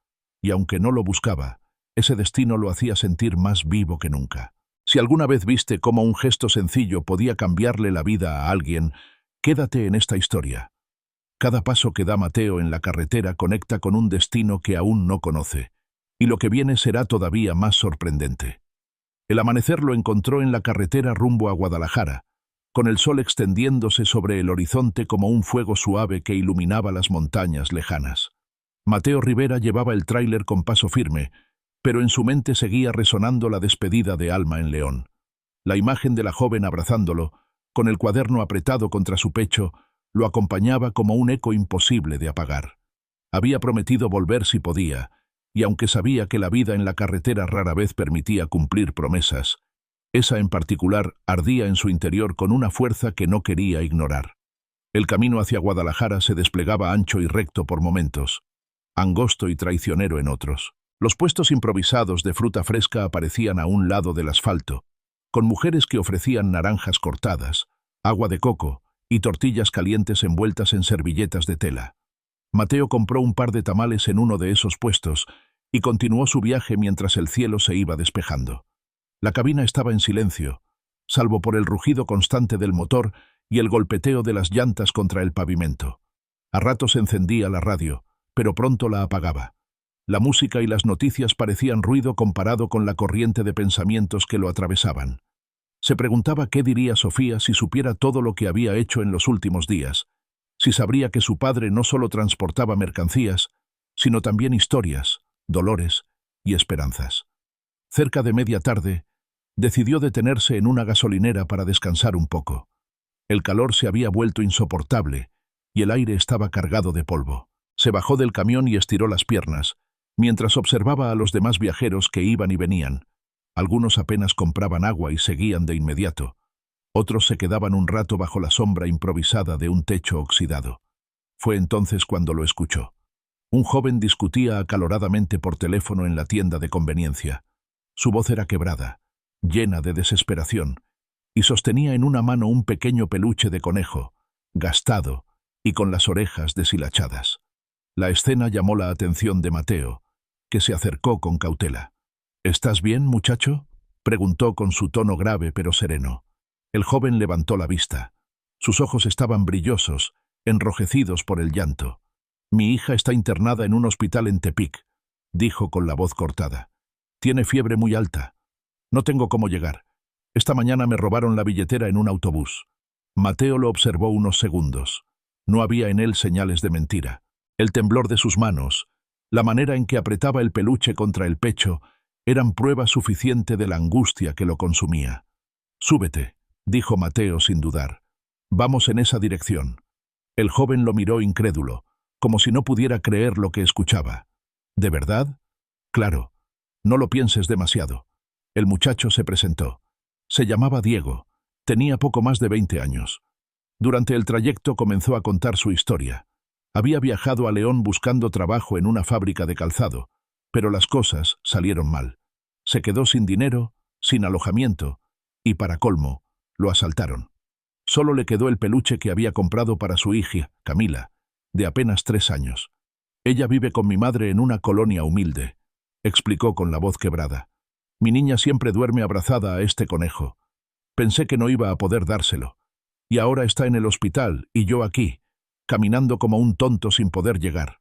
Y aunque no lo buscaba, ese destino lo hacía sentir más vivo que nunca. Si alguna vez viste cómo un gesto sencillo podía cambiarle la vida a alguien, quédate en esta historia. Cada paso que da Mateo en la carretera conecta con un destino que aún no conoce, y lo que viene será todavía más sorprendente. El amanecer lo encontró en la carretera rumbo a Guadalajara, con el sol extendiéndose sobre el horizonte como un fuego suave que iluminaba las montañas lejanas. Mateo Rivera llevaba el tráiler con paso firme, pero en su mente seguía resonando la despedida de Alma en León. La imagen de la joven abrazándolo, con el cuaderno apretado contra su pecho, lo acompañaba como un eco imposible de apagar. Había prometido volver si podía, y aunque sabía que la vida en la carretera rara vez permitía cumplir promesas, esa en particular ardía en su interior con una fuerza que no quería ignorar. El camino hacia Guadalajara se desplegaba ancho y recto por momentos, angosto y traicionero en otros. Los puestos improvisados de fruta fresca aparecían a un lado del asfalto, con mujeres que ofrecían naranjas cortadas, agua de coco y tortillas calientes envueltas en servilletas de tela. Mateo compró un par de tamales en uno de esos puestos y continuó su viaje mientras el cielo se iba despejando. La cabina estaba en silencio, salvo por el rugido constante del motor y el golpeteo de las llantas contra el pavimento. A ratos encendía la radio, pero pronto la apagaba. La música y las noticias parecían ruido comparado con la corriente de pensamientos que lo atravesaban. Se preguntaba qué diría Sofía si supiera todo lo que había hecho en los últimos días, si sabría que su padre no solo transportaba mercancías, sino también historias, dolores y esperanzas. Cerca de media tarde, decidió detenerse en una gasolinera para descansar un poco. El calor se había vuelto insoportable y el aire estaba cargado de polvo. Se bajó del camión y estiró las piernas, mientras observaba a los demás viajeros que iban y venían. Algunos apenas compraban agua y seguían de inmediato. Otros se quedaban un rato bajo la sombra improvisada de un techo oxidado. Fue entonces cuando lo escuchó. Un joven discutía acaloradamente por teléfono en la tienda de conveniencia. Su voz era quebrada, llena de desesperación, y sostenía en una mano un pequeño peluche de conejo, gastado y con las orejas deshilachadas. La escena llamó la atención de Mateo, que se acercó con cautela. «¿Estás bien, muchacho?», preguntó con su tono grave pero sereno. El joven levantó la vista. Sus ojos estaban brillosos, enrojecidos por el llanto. «Mi hija está internada en un hospital en Tepic», dijo con la voz cortada. «Tiene fiebre muy alta. No tengo cómo llegar. Esta mañana me robaron la billetera en un autobús». Mateo lo observó unos segundos. No había en él señales de mentira. El temblor de sus manos, la manera en que apretaba el peluche contra el pecho, eran prueba suficiente de la angustia que lo consumía. «Súbete», dijo Mateo sin dudar. «Vamos en esa dirección». El joven lo miró incrédulo, como si no pudiera creer lo que escuchaba. ¿De verdad? Claro. No lo pienses demasiado. El muchacho se presentó. Se llamaba Diego. Tenía poco más de 20 años. Durante el trayecto comenzó a contar su historia. Había viajado a León buscando trabajo en una fábrica de calzado, pero las cosas salieron mal. Se quedó sin dinero, sin alojamiento, y para colmo, lo asaltaron. Solo le quedó el peluche que había comprado para su hija, Camila, de apenas 3 años. Ella vive con mi madre en una colonia humilde, explicó con la voz quebrada. Mi niña siempre duerme abrazada a este conejo. Pensé que no iba a poder dárselo. Y ahora está en el hospital, y yo aquí, caminando como un tonto sin poder llegar.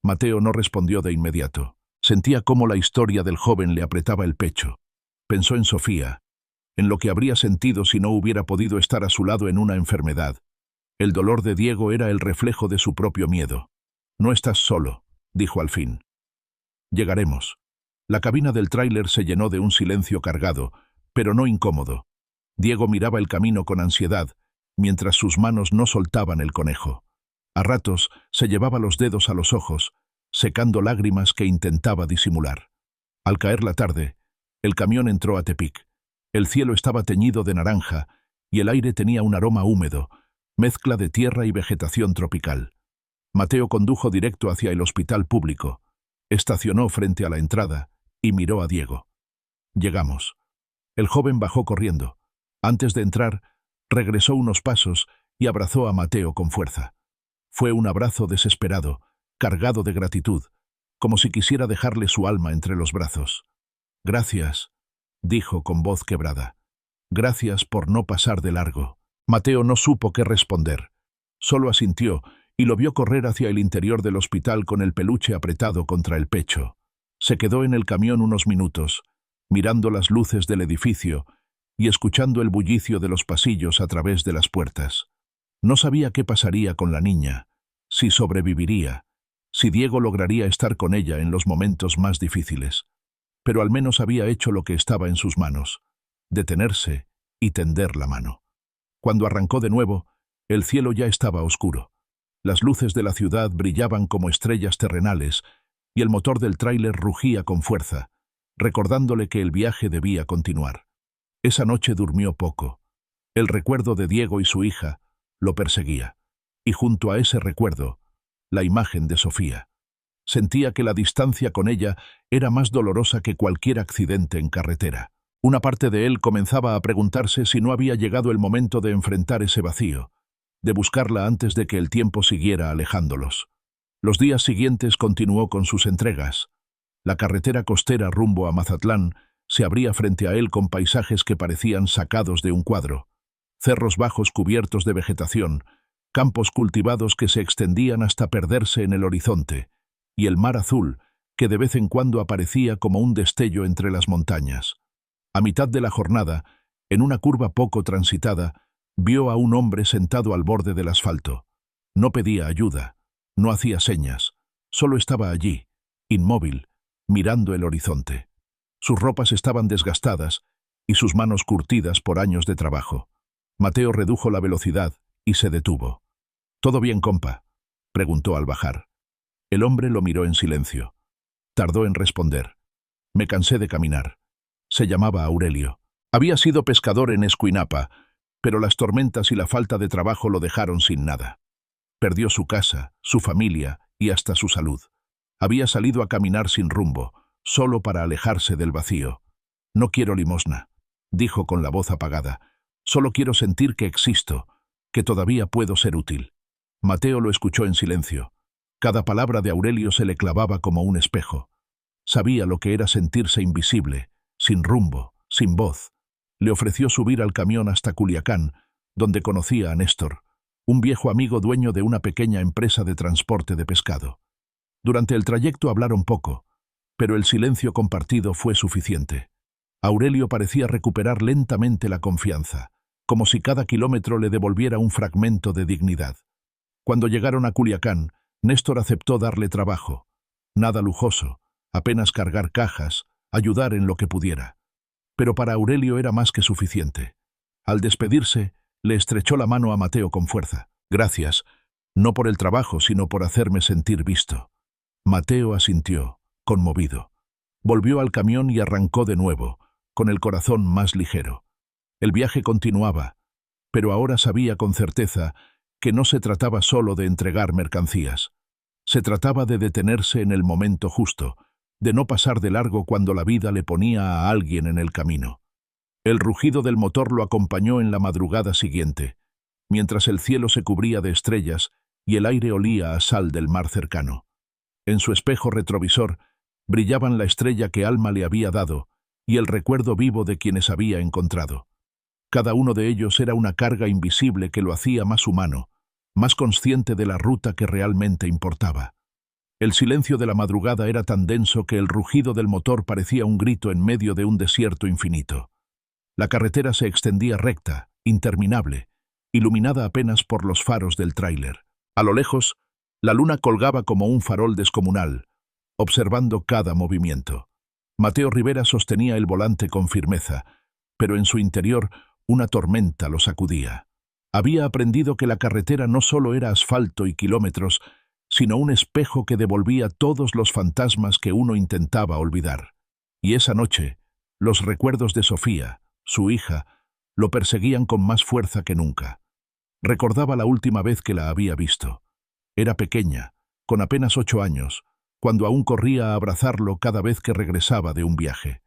Mateo no respondió de inmediato. Sentía cómo la historia del joven le apretaba el pecho. Pensó en Sofía, en lo que habría sentido si no hubiera podido estar a su lado en una enfermedad. El dolor de Diego era el reflejo de su propio miedo. No estás solo, dijo al fin. Llegaremos. La cabina del tráiler se llenó de un silencio cargado, pero no incómodo. Diego miraba el camino con ansiedad, mientras sus manos no soltaban el conejo. A ratos se llevaba los dedos a los ojos, secando lágrimas que intentaba disimular. Al caer la tarde, el camión entró a Tepic. El cielo estaba teñido de naranja y el aire tenía un aroma húmedo, mezcla de tierra y vegetación tropical. Mateo condujo directo hacia el hospital público, estacionó frente a la entrada y miró a Diego. Llegamos. El joven bajó corriendo. Antes de entrar, regresó unos pasos y abrazó a Mateo con fuerza. Fue un abrazo desesperado, cargado de gratitud, como si quisiera dejarle su alma entre los brazos. Gracias, dijo con voz quebrada. Gracias por no pasar de largo. Mateo no supo qué responder. Solo asintió y lo vio correr hacia el interior del hospital con el peluche apretado contra el pecho. Se quedó en el camión unos minutos, mirando las luces del edificio y escuchando el bullicio de los pasillos a través de las puertas. No sabía qué pasaría con la niña, si sobreviviría, si Diego lograría estar con ella en los momentos más difíciles. Pero al menos había hecho lo que estaba en sus manos, detenerse y tender la mano. Cuando arrancó de nuevo, el cielo ya estaba oscuro. Las luces de la ciudad brillaban como estrellas terrenales y el motor del tráiler rugía con fuerza, recordándole que el viaje debía continuar. Esa noche durmió poco. El recuerdo de Diego y su hija lo perseguía, y junto a ese recuerdo, la imagen de Sofía. Sentía que la distancia con ella era más dolorosa que cualquier accidente en carretera. Una parte de él comenzaba a preguntarse si no había llegado el momento de enfrentar ese vacío, de buscarla antes de que el tiempo siguiera alejándolos. Los días siguientes continuó con sus entregas. La carretera costera rumbo a Mazatlán se abría frente a él con paisajes que parecían sacados de un cuadro. Cerros bajos cubiertos de vegetación, campos cultivados que se extendían hasta perderse en el horizonte, y el mar azul, que de vez en cuando aparecía como un destello entre las montañas. A mitad de la jornada, en una curva poco transitada, vio a un hombre sentado al borde del asfalto. No pedía ayuda, no hacía señas, solo estaba allí, inmóvil, mirando el horizonte. Sus ropas estaban desgastadas y sus manos curtidas por años de trabajo. Mateo redujo la velocidad y se detuvo. «¿Todo bien, compa?», preguntó al bajar. El hombre lo miró en silencio. Tardó en responder. «Me cansé de caminar». Se llamaba Aurelio. Había sido pescador en Escuinapa, pero las tormentas y la falta de trabajo lo dejaron sin nada. Perdió su casa, su familia y hasta su salud. Había salido a caminar sin rumbo, solo para alejarse del vacío. «No quiero limosna», dijo con la voz apagada. «Solo quiero sentir que existo, que todavía puedo ser útil». Mateo lo escuchó en silencio. Cada palabra de Aurelio se le clavaba como un espejo. Sabía lo que era sentirse invisible, sin rumbo, sin voz. Le ofreció subir al camión hasta Culiacán, donde conocía a Néstor, un viejo amigo dueño de una pequeña empresa de transporte de pescado. Durante el trayecto hablaron poco, pero el silencio compartido fue suficiente. Aurelio parecía recuperar lentamente la confianza, como si cada kilómetro le devolviera un fragmento de dignidad. Cuando llegaron a Culiacán, Néstor aceptó darle trabajo. Nada lujoso, apenas cargar cajas, ayudar en lo que pudiera. Pero para Aurelio era más que suficiente. Al despedirse, le estrechó la mano a Mateo con fuerza. «Gracias, no por el trabajo, sino por hacerme sentir visto». Mateo asintió. conmovido. Volvió al camión y arrancó de nuevo, con el corazón más ligero. El viaje continuaba, pero ahora sabía con certeza que no se trataba solo de entregar mercancías. Se trataba de detenerse en el momento justo, de no pasar de largo cuando la vida le ponía a alguien en el camino. El rugido del motor lo acompañó en la madrugada siguiente, mientras el cielo se cubría de estrellas y el aire olía a sal del mar cercano. En su espejo retrovisor brillaban la estrella que Alma le había dado y el recuerdo vivo de quienes había encontrado. Cada uno de ellos era una carga invisible que lo hacía más humano, más consciente de la ruta que realmente importaba. El silencio de la madrugada era tan denso que el rugido del motor parecía un grito en medio de un desierto infinito. La carretera se extendía recta, interminable, iluminada apenas por los faros del tráiler. A lo lejos, la luna colgaba como un farol descomunal, observando cada movimiento. Mateo Rivera sostenía el volante con firmeza, pero en su interior una tormenta lo sacudía. Había aprendido que la carretera no solo era asfalto y kilómetros, sino un espejo que devolvía todos los fantasmas que uno intentaba olvidar. Y esa noche, los recuerdos de Sofía, su hija, lo perseguían con más fuerza que nunca. Recordaba la última vez que la había visto. Era pequeña, con apenas 8 años, cuando aún corría a abrazarlo cada vez que regresaba de un viaje.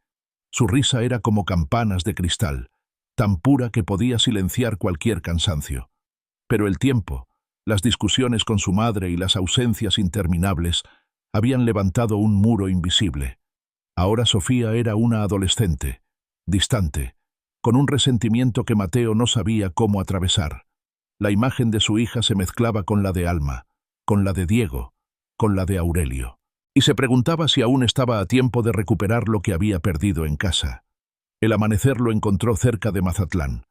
Su risa era como campanas de cristal, tan pura que podía silenciar cualquier cansancio. Pero el tiempo, las discusiones con su madre y las ausencias interminables habían levantado un muro invisible. Ahora Sofía era una adolescente, distante, con un resentimiento que Mateo no sabía cómo atravesar. La imagen de su hija se mezclaba con la de Alma, con la de Diego, con la de Aurelio. Y se preguntaba si aún estaba a tiempo de recuperar lo que había perdido en casa. El amanecer lo encontró cerca de Mazatlán.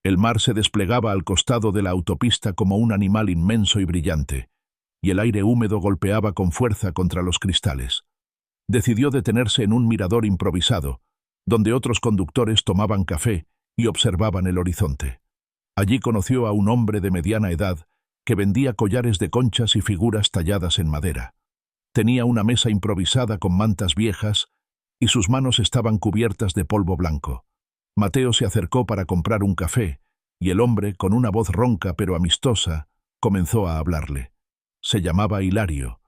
El mar se desplegaba al costado de la autopista como un animal inmenso y brillante, y el aire húmedo golpeaba con fuerza contra los cristales. Decidió detenerse en un mirador improvisado, donde otros conductores tomaban café y observaban el horizonte. Allí conoció a un hombre de mediana edad que vendía collares de conchas y figuras talladas en madera. Tenía una mesa improvisada con mantas viejas y sus manos estaban cubiertas de polvo blanco. Mateo se acercó para comprar un café y el hombre, con una voz ronca pero amistosa, comenzó a hablarle. Se llamaba Hilario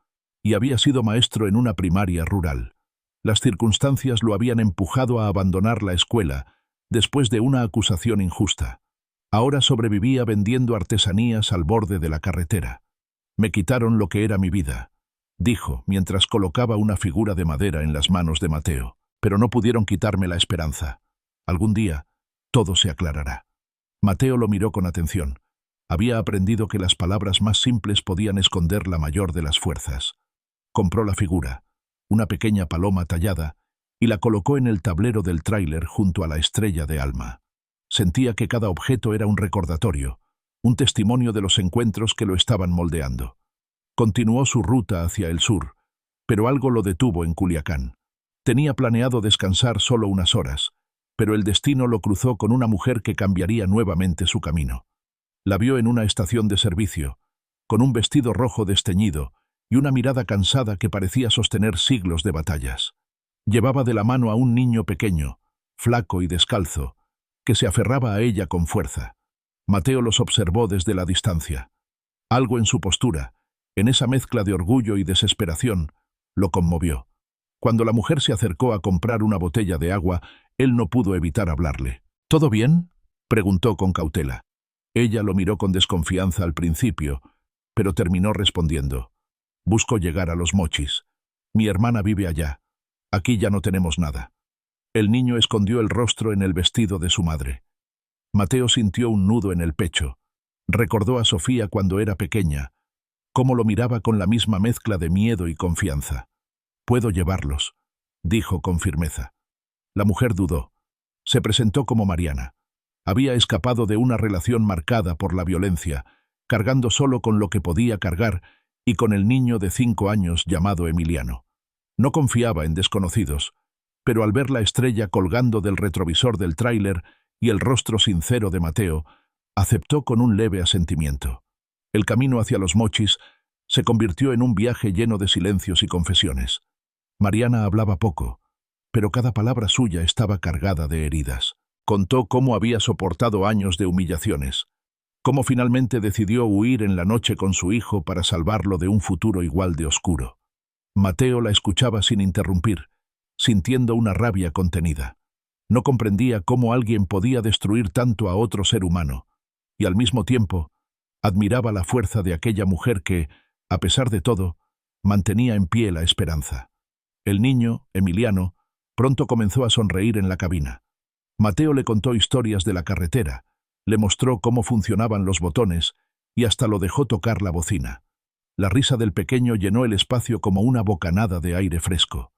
y había sido maestro en una primaria rural. Las circunstancias lo habían empujado a abandonar la escuela después de una acusación injusta. Ahora sobrevivía vendiendo artesanías al borde de la carretera. «Me quitaron lo que era mi vida», dijo, mientras colocaba una figura de madera en las manos de Mateo. «Pero no pudieron quitarme la esperanza. Algún día, todo se aclarará». Mateo lo miró con atención. Había aprendido que las palabras más simples podían esconder la mayor de las fuerzas. Compró la figura, una pequeña paloma tallada, y la colocó en el tablero del tráiler junto a la estrella de Alma. Sentía que cada objeto era un recordatorio, un testimonio de los encuentros que lo estaban moldeando. Continuó su ruta hacia el sur, pero algo lo detuvo en Culiacán. Tenía planeado descansar solo unas horas, pero el destino lo cruzó con una mujer que cambiaría nuevamente su camino. La vio en una estación de servicio, con un vestido rojo desteñido y una mirada cansada que parecía sostener siglos de batallas. Llevaba de la mano a un niño pequeño, flaco y descalzo, que se aferraba a ella con fuerza. Mateo los observó desde la distancia. Algo en su postura, en esa mezcla de orgullo y desesperación, lo conmovió. Cuando la mujer se acercó a comprar una botella de agua, él no pudo evitar hablarle. «¿Todo bien?», preguntó con cautela. Ella lo miró con desconfianza al principio, pero terminó respondiendo. «Busco llegar a Los Mochis. Mi hermana vive allá. Aquí ya no tenemos nada». El niño escondió el rostro en el vestido de su madre. Mateo sintió un nudo en el pecho. Recordó a Sofía cuando era pequeña, cómo lo miraba con la misma mezcla de miedo y confianza. «Puedo llevarlos», dijo con firmeza. La mujer dudó. Se presentó como Mariana. Había escapado de una relación marcada por la violencia, cargando solo con lo que podía cargar y con el niño de 5 años llamado Emiliano. No confiaba en desconocidos, pero al ver la estrella colgando del retrovisor del tráiler y el rostro sincero de Mateo, aceptó con un leve asentimiento. El camino hacia Los Mochis se convirtió en un viaje lleno de silencios y confesiones. Mariana hablaba poco, pero cada palabra suya estaba cargada de heridas. Contó cómo había soportado años de humillaciones, cómo finalmente decidió huir en la noche con su hijo para salvarlo de un futuro igual de oscuro. Mateo la escuchaba sin interrumpir, sintiendo una rabia contenida. No comprendía cómo alguien podía destruir tanto a otro ser humano, y al mismo tiempo admiraba la fuerza de aquella mujer que, a pesar de todo, mantenía en pie la esperanza. El niño, Emiliano, pronto comenzó a sonreír en la cabina. Mateo le contó historias de la carretera, le mostró cómo funcionaban los botones y hasta lo dejó tocar la bocina. La risa del pequeño llenó el espacio como una bocanada de aire fresco.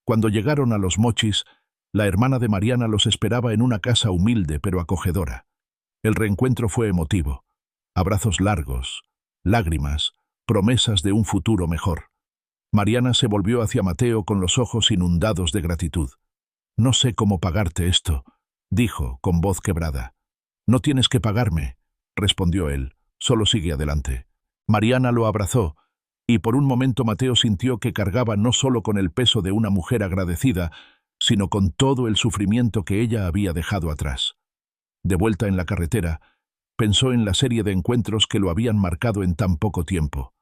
Cuando llegaron a Los Mochis, la hermana de Mariana los esperaba en una casa humilde pero acogedora. El reencuentro fue emotivo. Abrazos largos, lágrimas, promesas de un futuro mejor. Mariana se volvió hacia Mateo con los ojos inundados de gratitud. «No sé cómo pagarte esto», dijo con voz quebrada. «No tienes que pagarme», respondió él. «Solo sigue adelante». Mariana lo abrazó, y por un momento Mateo sintió que cargaba no solo con el peso de una mujer agradecida, sino con todo el sufrimiento que ella había dejado atrás. De vuelta en la carretera, pensó en la serie de encuentros que lo habían marcado en tan poco tiempo.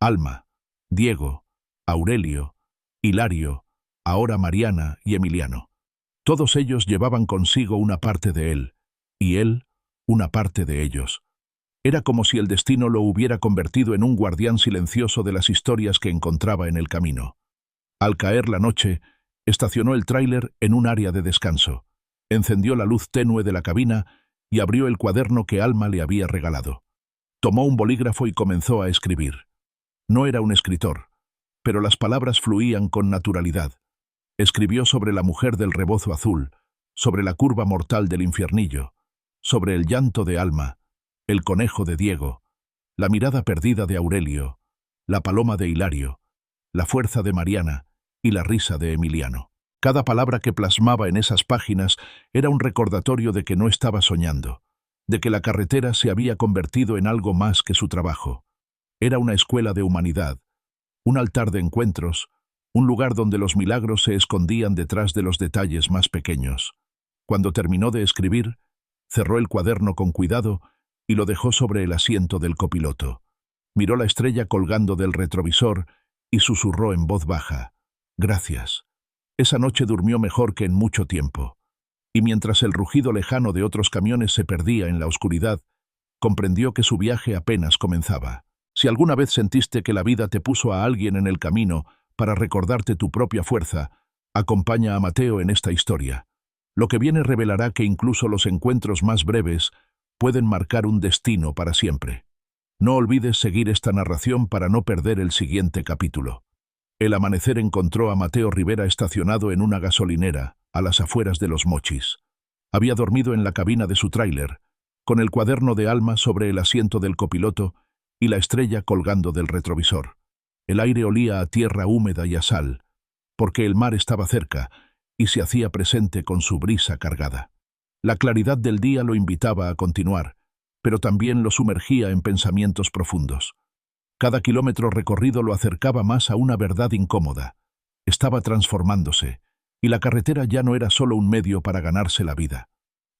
Alma, Diego, Aurelio, Hilario, ahora Mariana y Emiliano. Todos ellos llevaban consigo una parte de él, y él una parte de ellos. Era como si el destino lo hubiera convertido en un guardián silencioso de las historias que encontraba en el camino. Al caer la noche, estacionó el tráiler en un área de descanso, encendió la luz tenue de la cabina y abrió el cuaderno que Alma le había regalado. Tomó un bolígrafo y comenzó a escribir. No era un escritor, pero las palabras fluían con naturalidad. Escribió sobre la mujer del rebozo azul, sobre la curva mortal del infiernillo, sobre el llanto de Alma, el conejo de Diego, la mirada perdida de Aurelio, la paloma de Hilario, la fuerza de Mariana y la risa de Emiliano. Cada palabra que plasmaba en esas páginas era un recordatorio de que no estaba soñando, de que la carretera se había convertido en algo más que su trabajo. Era una escuela de humanidad, un altar de encuentros, un lugar donde los milagros se escondían detrás de los detalles más pequeños. Cuando terminó de escribir, cerró el cuaderno con cuidado y lo dejó sobre el asiento del copiloto. Miró la estrella colgando del retrovisor y susurró en voz baja: «Gracias». Esa noche durmió mejor que en mucho tiempo. Y mientras el rugido lejano de otros camiones se perdía en la oscuridad, comprendió que su viaje apenas comenzaba. Si alguna vez sentiste que la vida te puso a alguien en el camino para recordarte tu propia fuerza, acompaña a Mateo en esta historia. Lo que viene revelará que incluso los encuentros más breves pueden marcar un destino para siempre. No olvides seguir esta narración para no perder el siguiente capítulo. El amanecer encontró a Mateo Rivera estacionado en una gasolinera, a las afueras de Los Mochis. Había dormido en la cabina de su tráiler, con el cuaderno de Alma sobre el asiento del copiloto y la estrella colgando del retrovisor. El aire olía a tierra húmeda y a sal, porque el mar estaba cerca y se hacía presente con su brisa cargada. La claridad del día lo invitaba a continuar, pero también lo sumergía en pensamientos profundos. Cada kilómetro recorrido lo acercaba más a una verdad incómoda. Estaba transformándose, y la carretera ya no era solo un medio para ganarse la vida.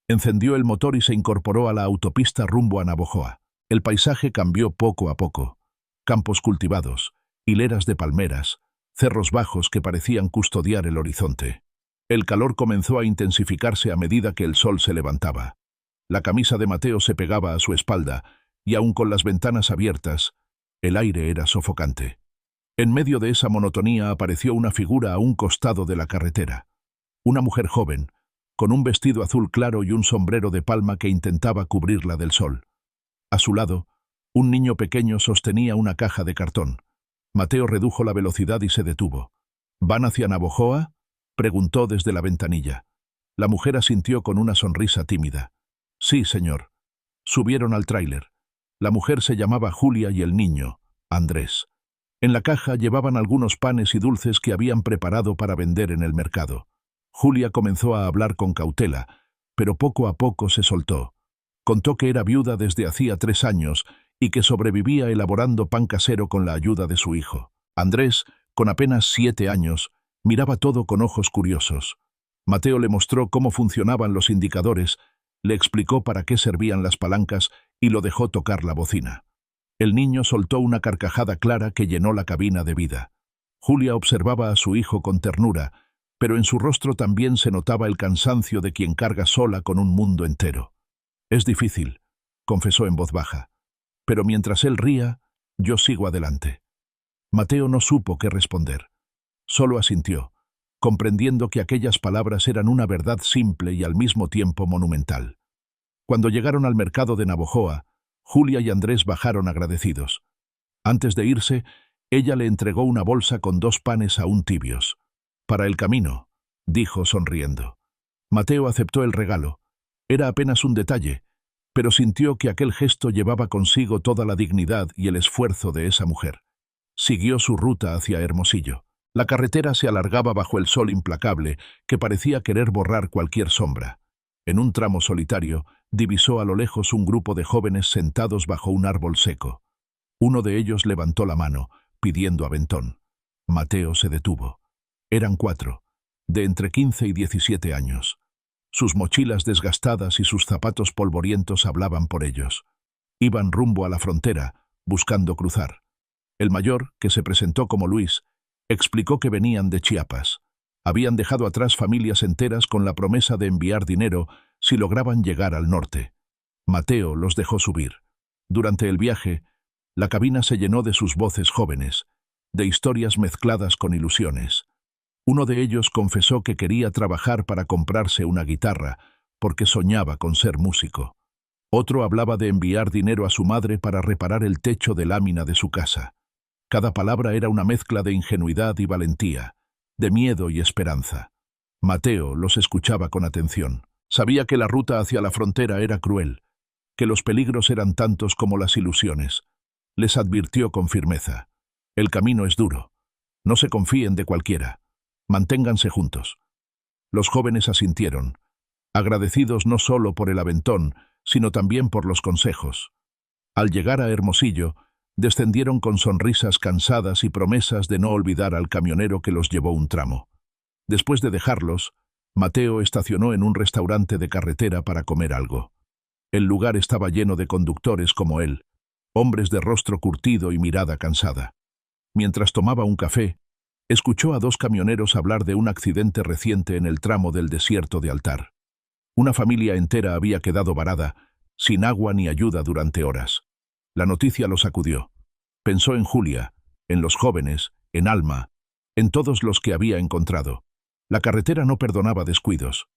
Encendió el motor y se incorporó a la autopista rumbo a Navojoa. El paisaje cambió poco a poco. Campos cultivados, hileras de palmeras, cerros bajos que parecían custodiar el horizonte. El calor comenzó a intensificarse a medida que el sol se levantaba. La camisa de Mateo se pegaba a su espalda, y aun con las ventanas abiertas, el aire era sofocante. En medio de esa monotonía apareció una figura a un costado de la carretera. Una mujer joven, con un vestido azul claro y un sombrero de palma que intentaba cubrirla del sol. A su lado, un niño pequeño sostenía una caja de cartón. Mateo redujo la velocidad y se detuvo. «¿Van hacia Navojoa?», preguntó desde la ventanilla. La mujer asintió con una sonrisa tímida. «Sí, señor». Subieron al tráiler. La mujer se llamaba Julia y el niño, Andrés. En la caja llevaban algunos panes y dulces que habían preparado para vender en el mercado. Julia comenzó a hablar con cautela, pero poco a poco se soltó. Contó que era viuda desde hacía 3 años y que sobrevivía elaborando pan casero con la ayuda de su hijo. Andrés, con apenas 7 años, Miraba todo con ojos curiosos. Mateo le mostró cómo funcionaban los indicadores, le explicó para qué servían las palancas y lo dejó tocar la bocina. El niño soltó una carcajada clara que llenó la cabina de vida. Julia observaba a su hijo con ternura, pero en su rostro también se notaba el cansancio de quien carga sola con un mundo entero. «Es difícil», confesó en voz baja, «pero mientras él ría, yo sigo adelante». Mateo no supo qué responder. Solo asintió, comprendiendo que aquellas palabras eran una verdad simple y al mismo tiempo monumental. Cuando llegaron al mercado de Navojoa, Julia y Andrés bajaron agradecidos. Antes de irse, ella le entregó una bolsa con 2 panes aún tibios. «Para el camino», dijo sonriendo. Mateo aceptó el regalo. Era apenas un detalle, pero sintió que aquel gesto llevaba consigo toda la dignidad y el esfuerzo de esa mujer. Siguió su ruta hacia Hermosillo. La carretera se alargaba bajo el sol implacable que parecía querer borrar cualquier sombra. En un tramo solitario, divisó a lo lejos un grupo de jóvenes sentados bajo un árbol seco. Uno de ellos levantó la mano, pidiendo aventón. Mateo se detuvo. Eran 4, de entre 15 y 17 años. Sus mochilas desgastadas y sus zapatos polvorientos hablaban por ellos. Iban rumbo a la frontera, buscando cruzar. El mayor, que se presentó como Luis, explicó que venían de Chiapas. Habían dejado atrás familias enteras con la promesa de enviar dinero si lograban llegar al norte. Mateo los dejó subir. Durante el viaje, la cabina se llenó de sus voces jóvenes, de historias mezcladas con ilusiones. Uno de ellos confesó que quería trabajar para comprarse una guitarra, porque soñaba con ser músico. Otro hablaba de enviar dinero a su madre para reparar el techo de lámina de su casa. Cada palabra era una mezcla de ingenuidad y valentía, de miedo y esperanza. Mateo los escuchaba con atención. Sabía que la ruta hacia la frontera era cruel, que los peligros eran tantos como las ilusiones. Les advirtió con firmeza. «El camino es duro. No se confíen de cualquiera. Manténganse juntos». Los jóvenes asintieron, agradecidos no solo por el aventón, sino también por los consejos. Al llegar a Hermosillo, descendieron con sonrisas cansadas y promesas de no olvidar al camionero que los llevó un tramo. Después de dejarlos, Mateo estacionó en un restaurante de carretera para comer algo. El lugar estaba lleno de conductores como él, hombres de rostro curtido y mirada cansada. Mientras tomaba un café, escuchó a 2 camioneros hablar de un accidente reciente en el tramo del desierto de Altar. Una familia entera había quedado varada, sin agua ni ayuda durante horas. La noticia lo sacudió. Pensó en Julia, en los jóvenes, en Alma, en todos los que había encontrado. La carretera no perdonaba descuidos.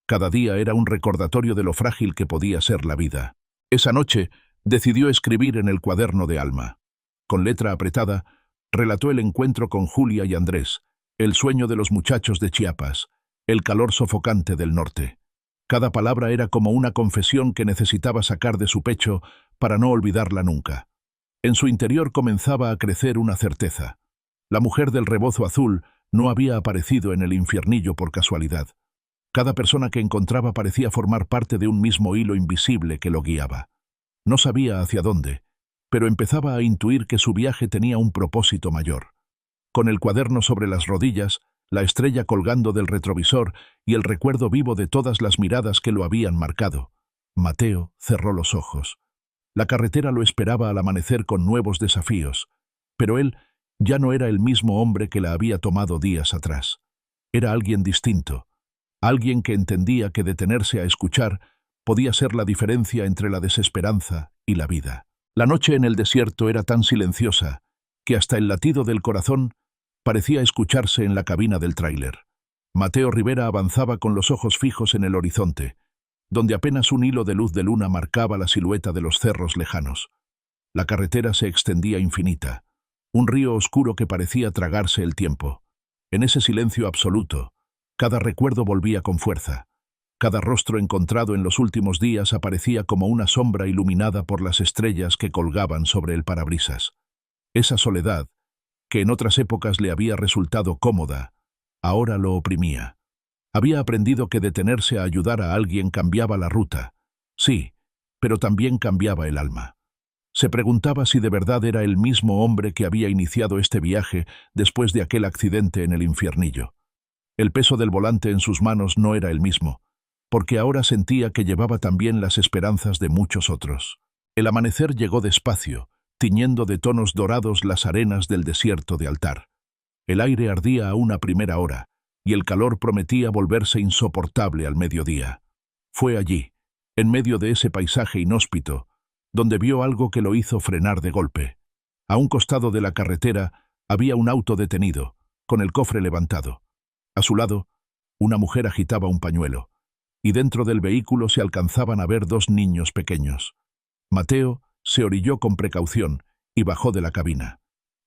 Cada día era un recordatorio de lo frágil que podía ser la vida. Esa noche, decidió escribir en el cuaderno de Alma. Con letra apretada, relató el encuentro con Julia y Andrés, el sueño de los muchachos de Chiapas, el calor sofocante del norte. Cada palabra era como una confesión que necesitaba sacar de su pecho para no olvidarla nunca. En su interior comenzaba a crecer una certeza. La mujer del rebozo azul no había aparecido en el infiernillo por casualidad. Cada persona que encontraba parecía formar parte de un mismo hilo invisible que lo guiaba. No sabía hacia dónde, pero empezaba a intuir que su viaje tenía un propósito mayor. Con el cuaderno sobre las rodillas, la estrella colgando del retrovisor y el recuerdo vivo de todas las miradas que lo habían marcado, Mateo cerró los ojos. La carretera lo esperaba al amanecer con nuevos desafíos, pero él ya no era el mismo hombre que la había tomado días atrás. Era alguien distinto, alguien que entendía que detenerse a escuchar podía ser la diferencia entre la desesperanza y la vida. La noche en el desierto era tan silenciosa que hasta el latido del corazón parecía escucharse en la cabina del tráiler. Mateo Rivera avanzaba con los ojos fijos en el horizonte, donde apenas un hilo de luz de luna marcaba la silueta de los cerros lejanos. La carretera se extendía infinita, un río oscuro que parecía tragarse el tiempo. En ese silencio absoluto, cada recuerdo volvía con fuerza. Cada rostro encontrado en los últimos días aparecía como una sombra iluminada por las estrellas que colgaban sobre el parabrisas. Esa soledad, que en otras épocas le había resultado cómoda, ahora lo oprimía. Había aprendido que detenerse a ayudar a alguien cambiaba la ruta. Sí, pero también cambiaba el alma. Se preguntaba si de verdad era el mismo hombre que había iniciado este viaje después de aquel accidente en el infiernillo. El peso del volante en sus manos no era el mismo, porque ahora sentía que llevaba también las esperanzas de muchos otros. El amanecer llegó despacio, tiñendo de tonos dorados las arenas del desierto de Altar. El aire ardía aún a primera hora, y el calor prometía volverse insoportable al mediodía. Fue allí, en medio de ese paisaje inhóspito, donde vio algo que lo hizo frenar de golpe. A un costado de la carretera había un auto detenido, con el cofre levantado. A su lado, una mujer agitaba un pañuelo, y dentro del vehículo se alcanzaban a ver dos niños pequeños. Mateo se orilló con precaución y bajó de la cabina.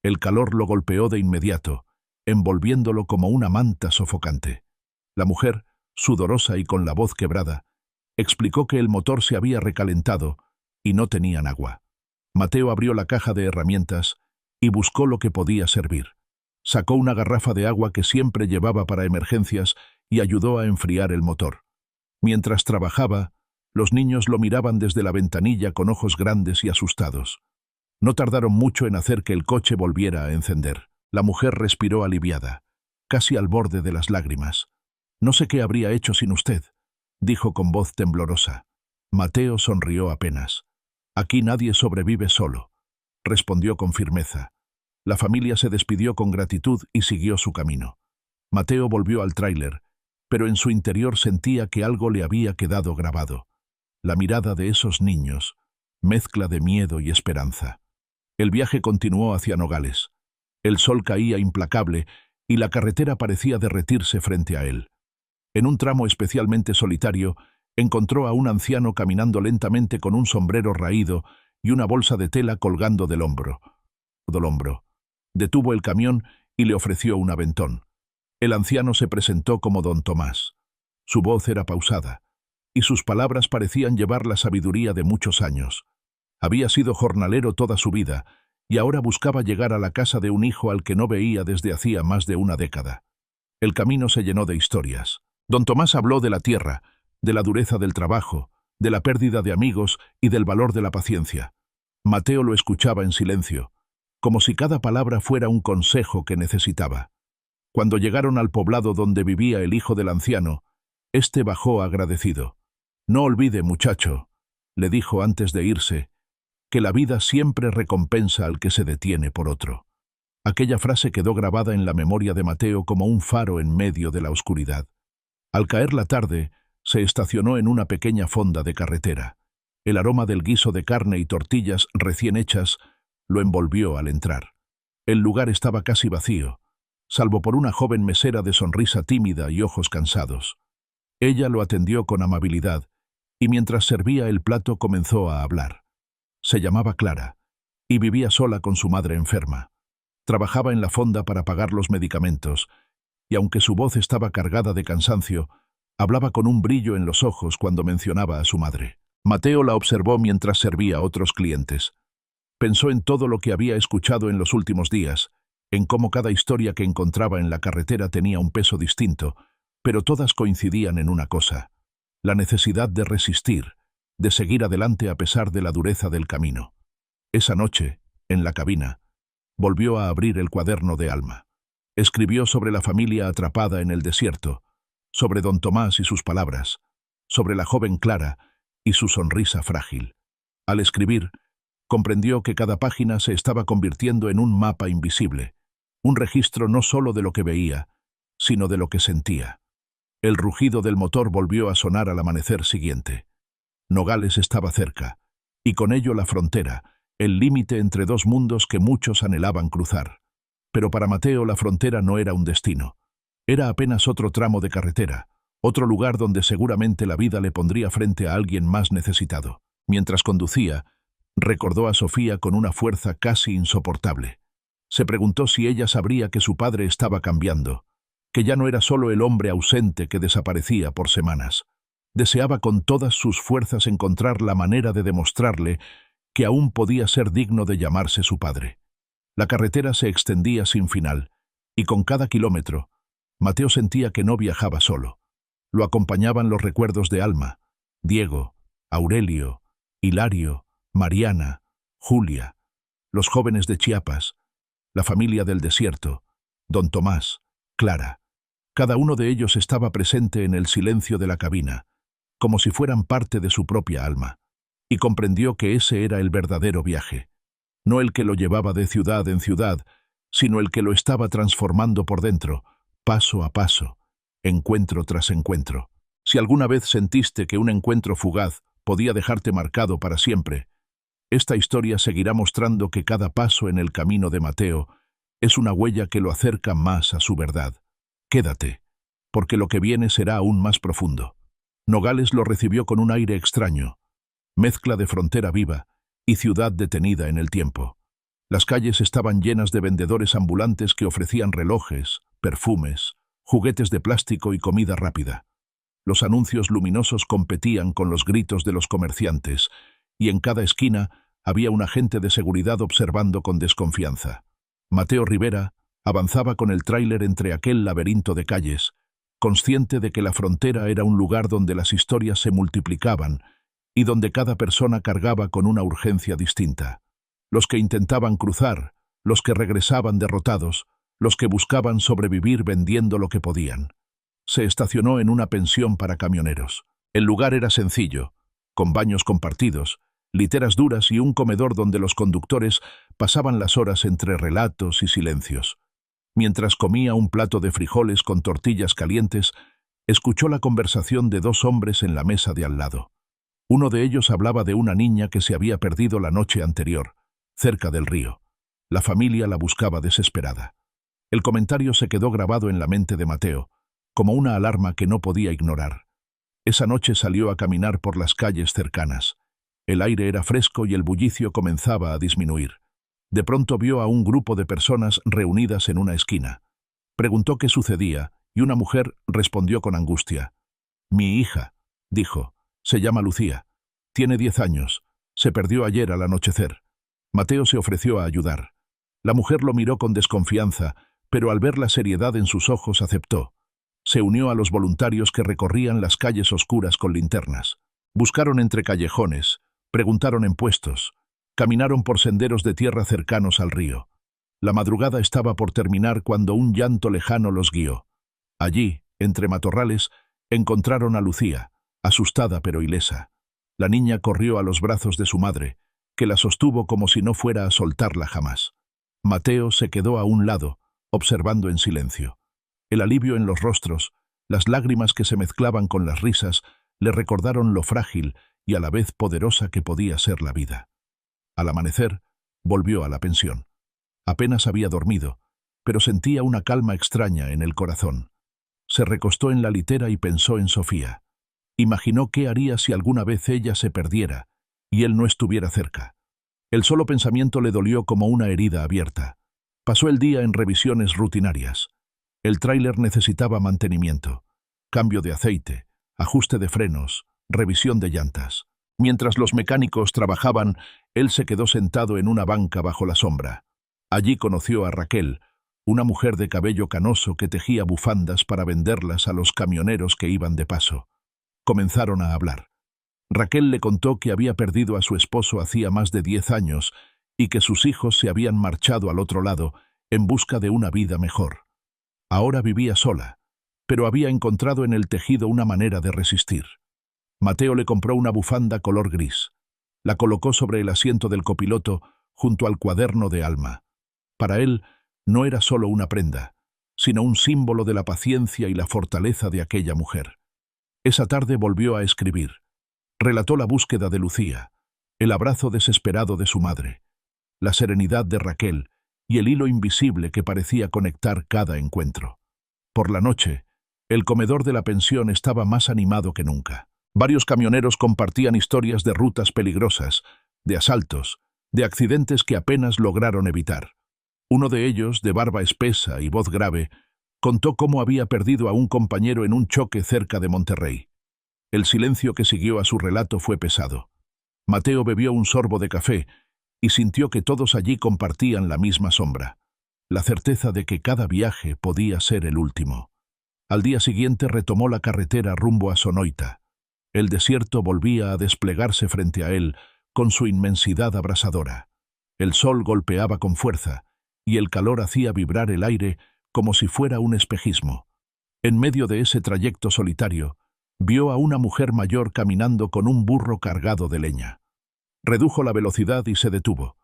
El calor lo golpeó de inmediato, envolviéndolo como una manta sofocante. La mujer, sudorosa y con la voz quebrada, explicó que el motor se había recalentado y no tenían agua. Mateo abrió la caja de herramientas y buscó lo que podía servir. Sacó una garrafa de agua que siempre llevaba para emergencias y ayudó a enfriar el motor. Mientras trabajaba, los niños lo miraban desde la ventanilla con ojos grandes y asustados. No tardaron mucho en hacer que el coche volviera a encender. La mujer respiró aliviada, casi al borde de las lágrimas. «No sé qué habría hecho sin usted», dijo con voz temblorosa. Mateo sonrió apenas. «Aquí nadie sobrevive solo», respondió con firmeza. La familia se despidió con gratitud y siguió su camino. Mateo volvió al tráiler, pero en su interior sentía que algo le había quedado grabado. La mirada de esos niños, mezcla de miedo y esperanza. El viaje continuó hacia Nogales. El sol caía implacable y la carretera parecía derretirse frente a él. En un tramo especialmente solitario, encontró a un anciano caminando lentamente con un sombrero raído y una bolsa de tela colgando del hombro. Detuvo el camión y le ofreció un aventón. El anciano se presentó como don Tomás. Su voz era pausada, y sus palabras parecían llevar la sabiduría de muchos años. Había sido jornalero toda su vida, y ahora buscaba llegar a la casa de un hijo al que no veía desde hacía más de una década. El camino se llenó de historias. Don Tomás habló de la tierra, de la dureza del trabajo, de la pérdida de amigos y del valor de la paciencia. Mateo lo escuchaba en silencio, como si cada palabra fuera un consejo que necesitaba. Cuando llegaron al poblado donde vivía el hijo del anciano, éste bajó agradecido. «No olvide, muchacho», le dijo antes de irse, «que la vida siempre recompensa al que se detiene por otro». Aquella frase quedó grabada en la memoria de Mateo como un faro en medio de la oscuridad. Al caer la tarde, se estacionó en una pequeña fonda de carretera. El aroma del guiso de carne y tortillas recién hechas lo envolvió al entrar. El lugar estaba casi vacío, salvo por una joven mesera de sonrisa tímida y ojos cansados. Ella lo atendió con amabilidad, y mientras servía el plato comenzó a hablar. Se llamaba Clara, y vivía sola con su madre enferma. Trabajaba en la fonda para pagar los medicamentos, y aunque su voz estaba cargada de cansancio, hablaba con un brillo en los ojos cuando mencionaba a su madre. Mateo la observó mientras servía a otros clientes. Pensó en todo lo que había escuchado en los últimos días, en cómo cada historia que encontraba en la carretera tenía un peso distinto, pero todas coincidían en una cosa: la necesidad de resistir, de seguir adelante a pesar de la dureza del camino. Esa noche, en la cabina, volvió a abrir el cuaderno de Alma. Escribió sobre la familia atrapada en el desierto, sobre don Tomás y sus palabras, sobre la joven Clara y su sonrisa frágil. Al escribir, comprendió que cada página se estaba convirtiendo en un mapa invisible, un registro no solo de lo que veía, sino de lo que sentía. El rugido del motor volvió a sonar al amanecer siguiente. Nogales estaba cerca, y con ello la frontera, el límite entre dos mundos que muchos anhelaban cruzar. Pero para Mateo la frontera no era un destino. Era apenas otro tramo de carretera, otro lugar donde seguramente la vida le pondría frente a alguien más necesitado. Mientras conducía, recordó a Sofía con una fuerza casi insoportable. Se preguntó si ella sabría que su padre estaba cambiando, que ya no era solo el hombre ausente que desaparecía por semanas. Deseaba con todas sus fuerzas encontrar la manera de demostrarle que aún podía ser digno de llamarse su padre. La carretera se extendía sin final, y con cada kilómetro, Mateo sentía que no viajaba solo. Lo acompañaban los recuerdos de Alma, Diego, Aurelio, Hilario, Mariana, Julia, los jóvenes de Chiapas, la familia del desierto, don Tomás, Clara. Cada uno de ellos estaba presente en el silencio de la cabina, como si fueran parte de su propia alma, y comprendió que ese era el verdadero viaje, no el que lo llevaba de ciudad en ciudad, sino el que lo estaba transformando por dentro, paso a paso, encuentro tras encuentro. Si alguna vez sentiste que un encuentro fugaz podía dejarte marcado para siempre, esta historia seguirá mostrando que cada paso en el camino de Mateo es una huella que lo acerca más a su verdad. Quédate, porque lo que viene será aún más profundo. Nogales lo recibió con un aire extraño, mezcla de frontera viva y ciudad detenida en el tiempo. Las calles estaban llenas de vendedores ambulantes que ofrecían relojes, perfumes, juguetes de plástico y comida rápida. Los anuncios luminosos competían con los gritos de los comerciantes, y en cada esquina había un agente de seguridad observando con desconfianza. Mateo Rivera avanzaba con el tráiler entre aquel laberinto de calles, consciente de que la frontera era un lugar donde las historias se multiplicaban y donde cada persona cargaba con una urgencia distinta. Los que intentaban cruzar, los que regresaban derrotados, los que buscaban sobrevivir vendiendo lo que podían. Se estacionó en una pensión para camioneros. El lugar era sencillo, con baños compartidos, literas duras y un comedor donde los conductores pasaban las horas entre relatos y silencios. Mientras comía un plato de frijoles con tortillas calientes, escuchó la conversación de dos hombres en la mesa de al lado. Uno de ellos hablaba de una niña que se había perdido la noche anterior, cerca del río. La familia la buscaba desesperada. El comentario se quedó grabado en la mente de Mateo, como una alarma que no podía ignorar. Esa noche salió a caminar por las calles cercanas. El aire era fresco y el bullicio comenzaba a disminuir. De pronto vio a un grupo de personas reunidas en una esquina. Preguntó qué sucedía y una mujer respondió con angustia. «Mi hija», dijo, «se llama Lucía. Tiene 10 años. Se perdió ayer al anochecer». Mateo se ofreció a ayudar. La mujer lo miró con desconfianza, pero al ver la seriedad en sus ojos aceptó. Se unió a los voluntarios que recorrían las calles oscuras con linternas. Buscaron entre callejones, preguntaron en puestos, caminaron por senderos de tierra cercanos al río. La madrugada estaba por terminar cuando un llanto lejano los guió. Allí, entre matorrales, encontraron a Lucía, asustada pero ilesa. La niña corrió a los brazos de su madre, que la sostuvo como si no fuera a soltarla jamás. Mateo se quedó a un lado, observando en silencio. El alivio en los rostros, las lágrimas que se mezclaban con las risas, le recordaron lo frágil y a la vez poderosa que podía ser la vida. Al amanecer, volvió a la pensión. Apenas había dormido, pero sentía una calma extraña en el corazón. Se recostó en la litera y pensó en Sofía. Imaginó qué haría si alguna vez ella se perdiera y él no estuviera cerca. El solo pensamiento le dolió como una herida abierta. Pasó el día en revisiones rutinarias. El tráiler necesitaba mantenimiento, cambio de aceite, ajuste de frenos, revisión de llantas. Mientras los mecánicos trabajaban, él se quedó sentado en una banca bajo la sombra. Allí conoció a Raquel, una mujer de cabello canoso que tejía bufandas para venderlas a los camioneros que iban de paso. Comenzaron a hablar. Raquel le contó que había perdido a su esposo hacía más de 10 años y que sus hijos se habían marchado al otro lado en busca de una vida mejor. Ahora vivía sola, pero había encontrado en el tejido una manera de resistir. Mateo le compró una bufanda color gris. La colocó sobre el asiento del copiloto junto al cuaderno de Alma. Para él no era solo una prenda, sino un símbolo de la paciencia y la fortaleza de aquella mujer. Esa tarde volvió a escribir. Relató la búsqueda de Lucía, el abrazo desesperado de su madre, la serenidad de Raquel y el hilo invisible que parecía conectar cada encuentro. Por la noche, el comedor de la pensión estaba más animado que nunca. Varios camioneros compartían historias de rutas peligrosas, de asaltos, de accidentes que apenas lograron evitar. Uno de ellos, de barba espesa y voz grave, contó cómo había perdido a un compañero en un choque cerca de Monterrey. El silencio que siguió a su relato fue pesado. Mateo bebió un sorbo de café y sintió que todos allí compartían la misma sombra, la certeza de que cada viaje podía ser el último. Al día siguiente retomó la carretera rumbo a Sonoita. El desierto volvía a desplegarse frente a él con su inmensidad abrasadora. El sol golpeaba con fuerza y el calor hacía vibrar el aire como si fuera un espejismo. En medio de ese trayecto solitario, vio a una mujer mayor caminando con un burro cargado de leña. Redujo la velocidad y se detuvo.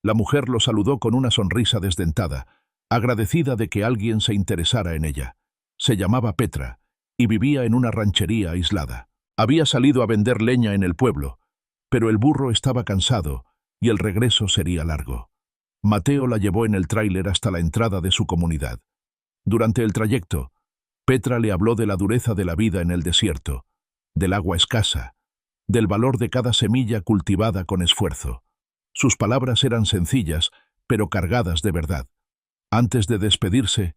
La mujer lo saludó con una sonrisa desdentada, agradecida de que alguien se interesara en ella. Se llamaba Petra y vivía en una ranchería aislada. Había salido a vender leña en el pueblo, pero el burro estaba cansado y el regreso sería largo. Mateo la llevó en el tráiler hasta la entrada de su comunidad. Durante el trayecto, Petra le habló de la dureza de la vida en el desierto, del agua escasa, del valor de cada semilla cultivada con esfuerzo. Sus palabras eran sencillas, pero cargadas de verdad. Antes de despedirse,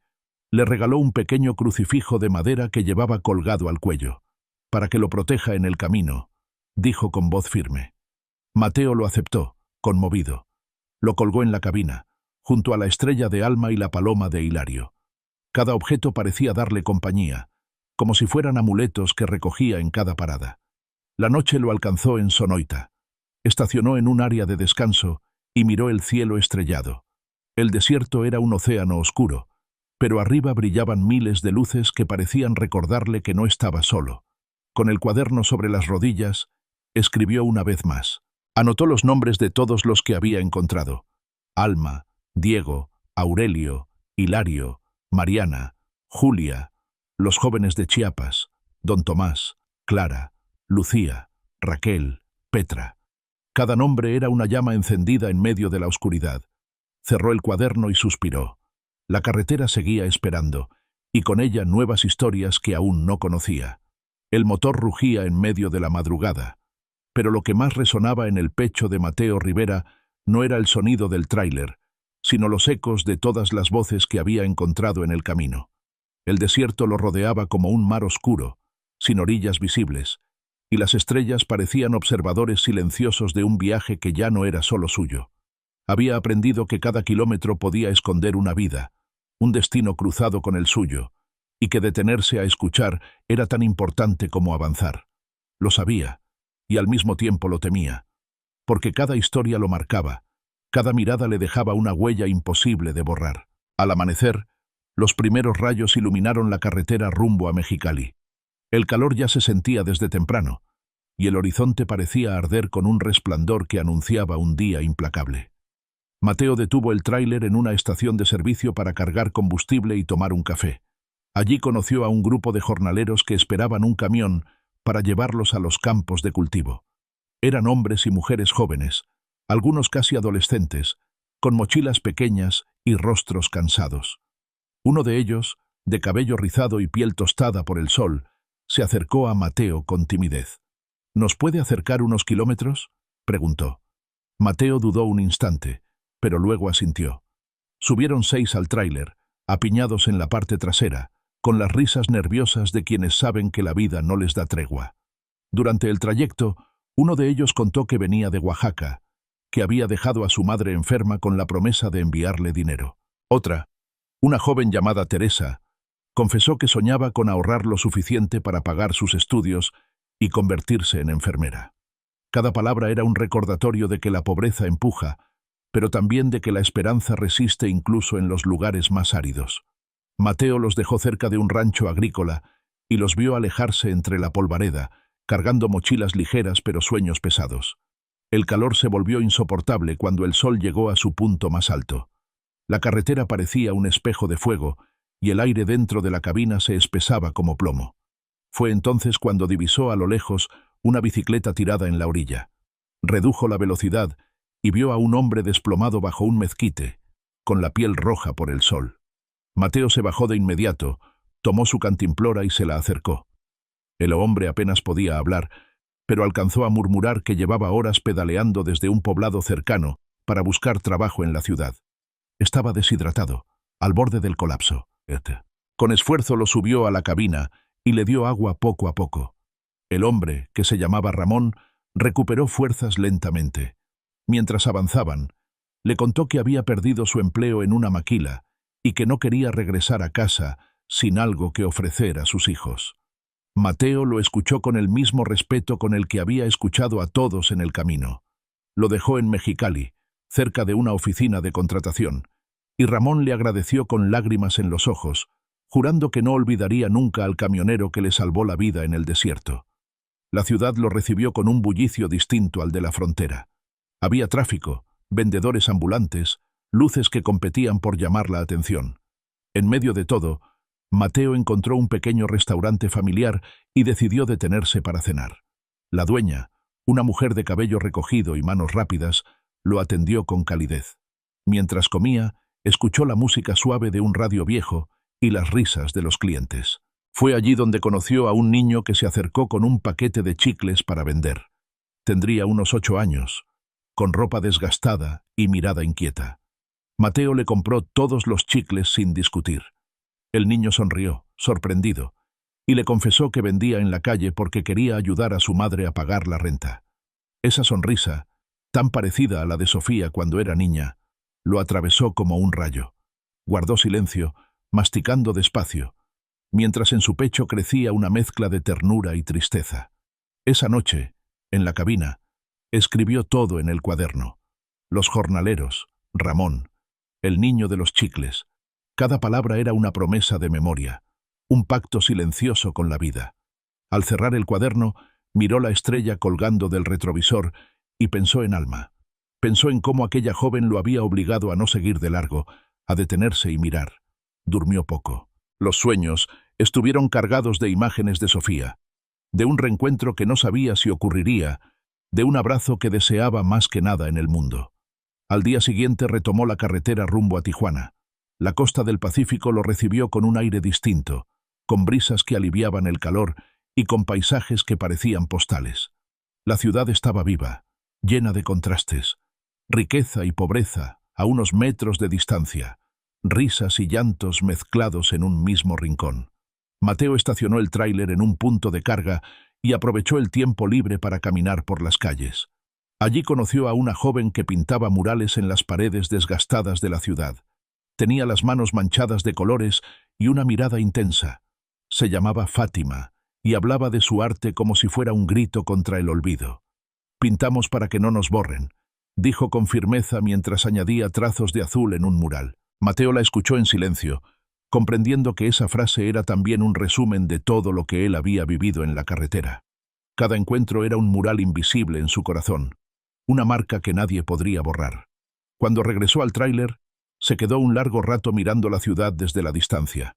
le regaló un pequeño crucifijo de madera que llevaba colgado al cuello. «Para que lo proteja en el camino», dijo con voz firme. Mateo lo aceptó, conmovido. Lo colgó en la cabina, junto a la estrella de Alma y la paloma de Hilario. Cada objeto parecía darle compañía, como si fueran amuletos que recogía en cada parada. La noche lo alcanzó en Sonoita. Estacionó en un área de descanso y miró el cielo estrellado. El desierto era un océano oscuro, pero arriba brillaban miles de luces que parecían recordarle que no estaba solo. Con el cuaderno sobre las rodillas, escribió una vez más. Anotó los nombres de todos los que había encontrado: Alma, Diego, Aurelio, Hilario, Mariana, Julia, los jóvenes de Chiapas, Don Tomás, Clara, Lucía, Raquel, Petra. Cada nombre era una llama encendida en medio de la oscuridad. Cerró el cuaderno y suspiró. La carretera seguía esperando, y con ella nuevas historias que aún no conocía. El motor rugía en medio de la madrugada, pero lo que más resonaba en el pecho de Mateo Rivera no era el sonido del tráiler, sino los ecos de todas las voces que había encontrado en el camino. El desierto lo rodeaba como un mar oscuro, sin orillas visibles, y las estrellas parecían observadores silenciosos de un viaje que ya no era solo suyo. Había aprendido que cada kilómetro podía esconder una vida, un destino cruzado con el suyo, y que detenerse a escuchar era tan importante como avanzar. Lo sabía, y al mismo tiempo lo temía, porque cada historia lo marcaba, cada mirada le dejaba una huella imposible de borrar. Al amanecer, los primeros rayos iluminaron la carretera rumbo a Mexicali. El calor ya se sentía desde temprano, y el horizonte parecía arder con un resplandor que anunciaba un día implacable. Mateo detuvo el tráiler en una estación de servicio para cargar combustible y tomar un café. Allí conoció a un grupo de jornaleros que esperaban un camión para llevarlos a los campos de cultivo. Eran hombres y mujeres jóvenes, algunos casi adolescentes, con mochilas pequeñas y rostros cansados. Uno de ellos, de cabello rizado y piel tostada por el sol, se acercó a Mateo con timidez. «¿Nos puede acercar unos kilómetros?», preguntó. Mateo dudó un instante, pero luego asintió. Subieron 6 al tráiler, apiñados en la parte trasera, con las risas nerviosas de quienes saben que la vida no les da tregua. Durante el trayecto, uno de ellos contó que venía de Oaxaca, que había dejado a su madre enferma con la promesa de enviarle dinero. Otra, una joven llamada Teresa, confesó que soñaba con ahorrar lo suficiente para pagar sus estudios y convertirse en enfermera. Cada palabra era un recordatorio de que la pobreza empuja, pero también de que la esperanza resiste incluso en los lugares más áridos. Mateo los dejó cerca de un rancho agrícola y los vio alejarse entre la polvareda, cargando mochilas ligeras pero sueños pesados. El calor se volvió insoportable cuando el sol llegó a su punto más alto. La carretera parecía un espejo de fuego y el aire dentro de la cabina se espesaba como plomo. Fue entonces cuando divisó a lo lejos una bicicleta tirada en la orilla. Redujo la velocidad y vio a un hombre desplomado bajo un mezquite, con la piel roja por el sol. Mateo se bajó de inmediato, tomó su cantimplora y se la acercó. El hombre apenas podía hablar, pero alcanzó a murmurar que llevaba horas pedaleando desde un poblado cercano para buscar trabajo en la ciudad. Estaba deshidratado, al borde del colapso. Con esfuerzo lo subió a la cabina y le dio agua poco a poco. El hombre, que se llamaba Ramón, recuperó fuerzas lentamente. Mientras avanzaban, le contó que había perdido su empleo en una maquila y que no quería regresar a casa sin algo que ofrecer a sus hijos. Mateo lo escuchó con el mismo respeto con el que había escuchado a todos en el camino. Lo dejó en Mexicali, cerca de una oficina de contratación, y Ramón le agradeció con lágrimas en los ojos, jurando que no olvidaría nunca al camionero que le salvó la vida en el desierto. La ciudad lo recibió con un bullicio distinto al de la frontera. Había tráfico, vendedores ambulantes, luces que competían por llamar la atención. En medio de todo, Mateo encontró un pequeño restaurante familiar y decidió detenerse para cenar. La dueña, una mujer de cabello recogido y manos rápidas, lo atendió con calidez. Mientras comía, escuchó la música suave de un radio viejo y las risas de los clientes. Fue allí donde conoció a un niño que se acercó con un paquete de chicles para vender. Tendría unos 8 años, con ropa desgastada y mirada inquieta. Mateo le compró todos los chicles sin discutir. El niño sonrió, sorprendido, y le confesó que vendía en la calle porque quería ayudar a su madre a pagar la renta. Esa sonrisa, tan parecida a la de Sofía cuando era niña, lo atravesó como un rayo. Guardó silencio, masticando despacio, mientras en su pecho crecía una mezcla de ternura y tristeza. Esa noche, en la cabina, escribió todo en el cuaderno. Los jornaleros, Ramón, el niño de los chicles. Cada palabra era una promesa de memoria, un pacto silencioso con la vida. Al cerrar el cuaderno, miró la estrella colgando del retrovisor y pensó en Alma. Pensó en cómo aquella joven lo había obligado a no seguir de largo, a detenerse y mirar. Durmió poco. Los sueños estuvieron cargados de imágenes de Sofía, de un reencuentro que no sabía si ocurriría, de un abrazo que deseaba más que nada en el mundo. Al día siguiente retomó la carretera rumbo a Tijuana. La costa del Pacífico lo recibió con un aire distinto, con brisas que aliviaban el calor y con paisajes que parecían postales. La ciudad estaba viva, llena de contrastes, riqueza y pobreza a unos metros de distancia, risas y llantos mezclados en un mismo rincón. Mateo estacionó el tráiler en un punto de carga y aprovechó el tiempo libre para caminar por las calles. Allí conoció a una joven que pintaba murales en las paredes desgastadas de la ciudad. Tenía las manos manchadas de colores y una mirada intensa. Se llamaba Fátima y hablaba de su arte como si fuera un grito contra el olvido. «Pintamos para que no nos borren», dijo con firmeza mientras añadía trazos de azul en un mural. Mateo la escuchó en silencio, comprendiendo que esa frase era también un resumen de todo lo que él había vivido en la carretera. Cada encuentro era un mural invisible en su corazón, una marca que nadie podría borrar. Cuando regresó al tráiler, se quedó un largo rato mirando la ciudad desde la distancia.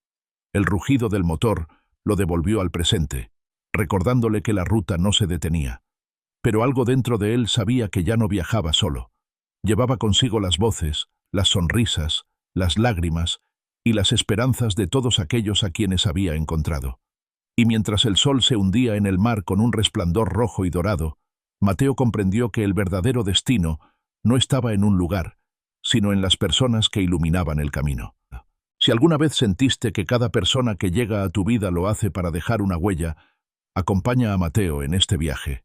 El rugido del motor lo devolvió al presente, recordándole que la ruta no se detenía. Pero algo dentro de él sabía que ya no viajaba solo. Llevaba consigo las voces, las sonrisas, las lágrimas y las esperanzas de todos aquellos a quienes había encontrado. Y mientras el sol se hundía en el mar con un resplandor rojo y dorado, Mateo comprendió que el verdadero destino no estaba en un lugar, sino en las personas que iluminaban el camino. Si alguna vez sentiste que cada persona que llega a tu vida lo hace para dejar una huella, acompaña a Mateo en este viaje.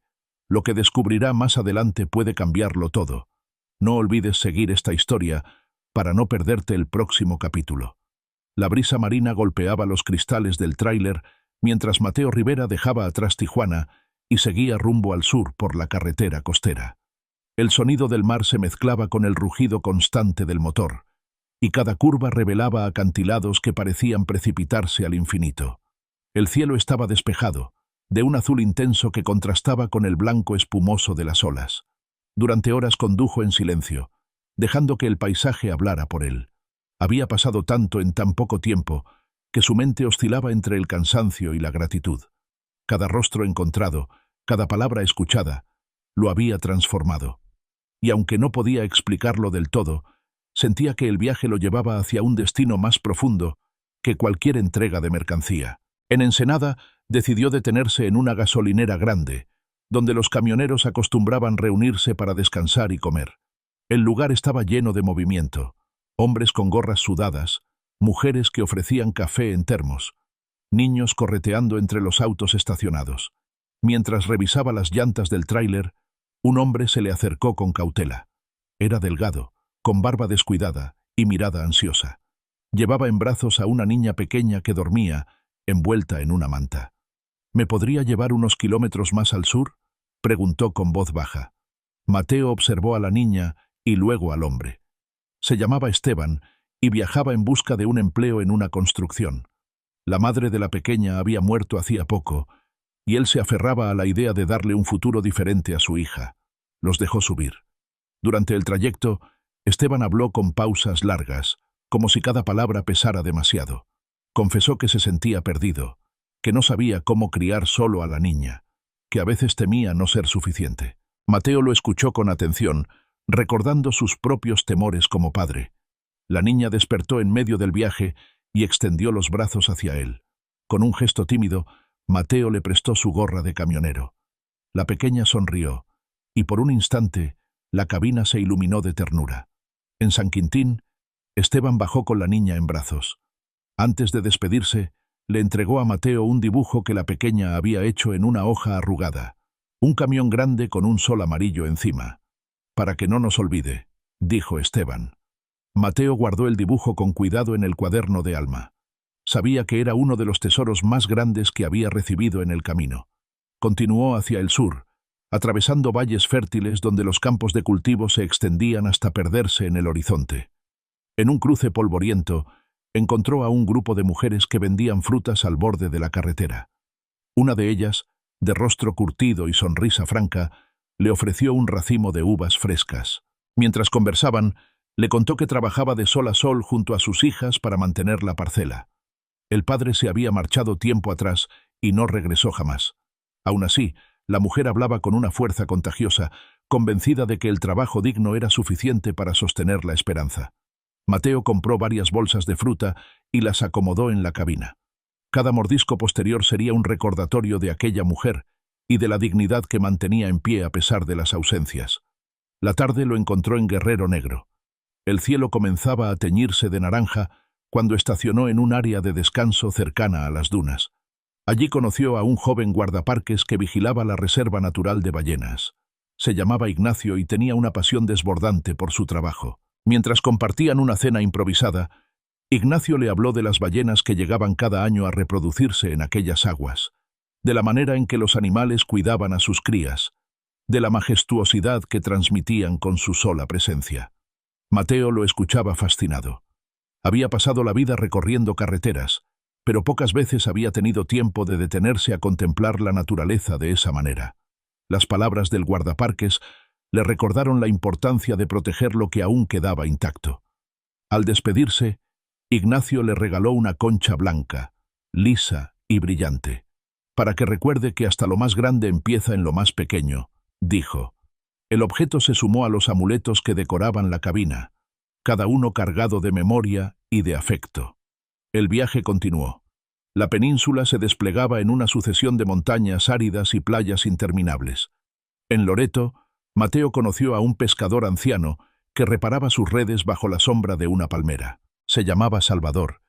Lo que descubrirá más adelante puede cambiarlo todo. No olvides seguir esta historia para no perderte el próximo capítulo. La brisa marina golpeaba los cristales del tráiler mientras Mateo Rivera dejaba atrás Tijuana y seguía rumbo al sur por la carretera costera. El sonido del mar se mezclaba con el rugido constante del motor, y cada curva revelaba acantilados que parecían precipitarse al infinito. El cielo estaba despejado, de un azul intenso que contrastaba con el blanco espumoso de las olas. Durante horas condujo en silencio, dejando que el paisaje hablara por él. Había pasado tanto en tan poco tiempo que su mente oscilaba entre el cansancio y la gratitud. Cada rostro encontrado, cada palabra escuchada, lo había transformado. Y aunque no podía explicarlo del todo, sentía que el viaje lo llevaba hacia un destino más profundo que cualquier entrega de mercancía. En Ensenada, decidió detenerse en una gasolinera grande, donde los camioneros acostumbraban reunirse para descansar y comer. El lugar estaba lleno de movimiento, hombres con gorras sudadas, mujeres que ofrecían café en termos, niños correteando entre los autos estacionados. Mientras revisaba las llantas del tráiler, un hombre se le acercó con cautela. Era delgado, con barba descuidada y mirada ansiosa. Llevaba en brazos a una niña pequeña que dormía, envuelta en una manta. «¿Me podría llevar unos kilómetros más al sur?», preguntó con voz baja. Mateo observó a la niña y luego al hombre. Se llamaba Esteban y viajaba en busca de un empleo en una construcción. La madre de la pequeña había muerto hacía poco, y él se aferraba a la idea de darle un futuro diferente a su hija. Los dejó subir. Durante el trayecto, Esteban habló con pausas largas, como si cada palabra pesara demasiado. Confesó que se sentía perdido, que no sabía cómo criar solo a la niña, que a veces temía no ser suficiente. Mateo lo escuchó con atención, recordando sus propios temores como padre. La niña despertó en medio del viaje y extendió los brazos hacia él. Con un gesto tímido, Mateo le prestó su gorra de camionero. La pequeña sonrió, y por un instante, la cabina se iluminó de ternura. En San Quintín, Esteban bajó con la niña en brazos. Antes de despedirse, le entregó a Mateo un dibujo que la pequeña había hecho en una hoja arrugada. Un camión grande con un sol amarillo encima. «Para que no nos olvide», dijo Esteban. Mateo guardó el dibujo con cuidado en el cuaderno de Alma. Sabía que era uno de los tesoros más grandes que había recibido en el camino. Continuó hacia el sur, atravesando valles fértiles donde los campos de cultivo se extendían hasta perderse en el horizonte. En un cruce polvoriento, encontró a un grupo de mujeres que vendían frutas al borde de la carretera. Una de ellas, de rostro curtido y sonrisa franca, le ofreció un racimo de uvas frescas. Mientras conversaban, le contó que trabajaba de sol a sol junto a sus hijas para mantener la parcela. El padre se había marchado tiempo atrás y no regresó jamás. Aún así, la mujer hablaba con una fuerza contagiosa, convencida de que el trabajo digno era suficiente para sostener la esperanza. Mateo compró varias bolsas de fruta y las acomodó en la cabina. Cada mordisco posterior sería un recordatorio de aquella mujer y de la dignidad que mantenía en pie a pesar de las ausencias. La tarde lo encontró en Guerrero Negro. El cielo comenzaba a teñirse de naranja cuando estacionó en un área de descanso cercana a las dunas. Allí conoció a un joven guardaparques que vigilaba la Reserva Natural de Ballenas. Se llamaba Ignacio y tenía una pasión desbordante por su trabajo. Mientras compartían una cena improvisada, Ignacio le habló de las ballenas que llegaban cada año a reproducirse en aquellas aguas, de la manera en que los animales cuidaban a sus crías, de la majestuosidad que transmitían con su sola presencia. Mateo lo escuchaba fascinado. Había pasado la vida recorriendo carreteras, pero pocas veces había tenido tiempo de detenerse a contemplar la naturaleza de esa manera. Las palabras del guardaparques le recordaron la importancia de proteger lo que aún quedaba intacto. Al despedirse, Ignacio le regaló una concha blanca, lisa y brillante. «Para que recuerde que hasta lo más grande empieza en lo más pequeño», dijo. El objeto se sumó a los amuletos que decoraban la cabina, cada uno cargado de memoria y de afecto. El viaje continuó. La península se desplegaba en una sucesión de montañas áridas y playas interminables. En Loreto, Mateo conoció a un pescador anciano que reparaba sus redes bajo la sombra de una palmera. Se llamaba Salvador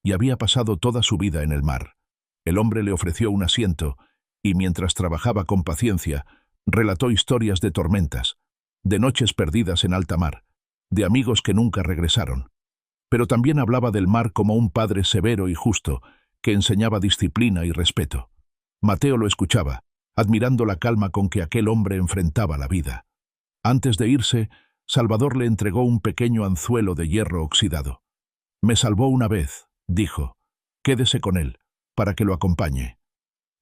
y había pasado toda su vida en el mar. El hombre le ofreció un asiento y, mientras trabajaba con paciencia, relató historias de tormentas, de noches perdidas en alta mar, de amigos que nunca regresaron. Pero también hablaba del mar como un padre severo y justo que enseñaba disciplina y respeto. Mateo lo escuchaba, admirando la calma con que aquel hombre enfrentaba la vida. Antes de irse, Salvador le entregó un pequeño anzuelo de hierro oxidado. «Me salvó una vez», dijo. «Quédese con él, para que lo acompañe».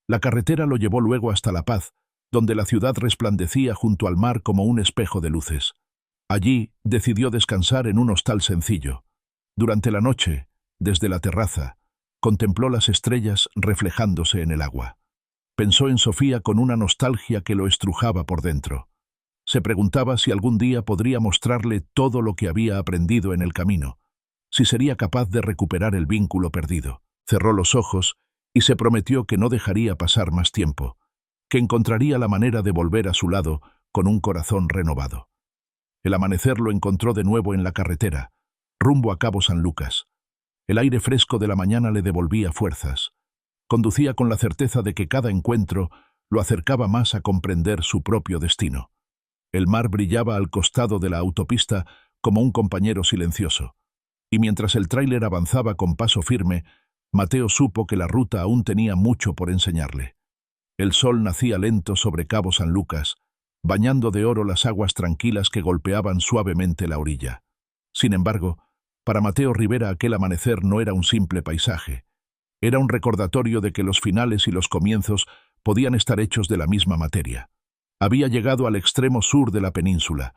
La carretera lo llevó luego hasta La Paz, donde la ciudad resplandecía junto al mar como un espejo de luces. Allí decidió descansar en un hostal sencillo. Durante la noche, desde la terraza, contempló las estrellas reflejándose en el agua. Pensó en Sofía con una nostalgia que lo estrujaba por dentro. Se preguntaba si algún día podría mostrarle todo lo que había aprendido en el camino, si sería capaz de recuperar el vínculo perdido. Cerró los ojos y se prometió que no dejaría pasar más tiempo, que encontraría la manera de volver a su lado con un corazón renovado. El amanecer lo encontró de nuevo en la carretera, rumbo a Cabo San Lucas. El aire fresco de la mañana le devolvía fuerzas. Conducía con la certeza de que cada encuentro lo acercaba más a comprender su propio destino. El mar brillaba al costado de la autopista como un compañero silencioso, y mientras el tráiler avanzaba con paso firme, Mateo supo que la ruta aún tenía mucho por enseñarle. El sol nacía lento sobre Cabo San Lucas, bañando de oro las aguas tranquilas que golpeaban suavemente la orilla. Sin embargo, para Mateo Rivera aquel amanecer no era un simple paisaje. Era un recordatorio de que los finales y los comienzos podían estar hechos de la misma materia. Había llegado al extremo sur de la península,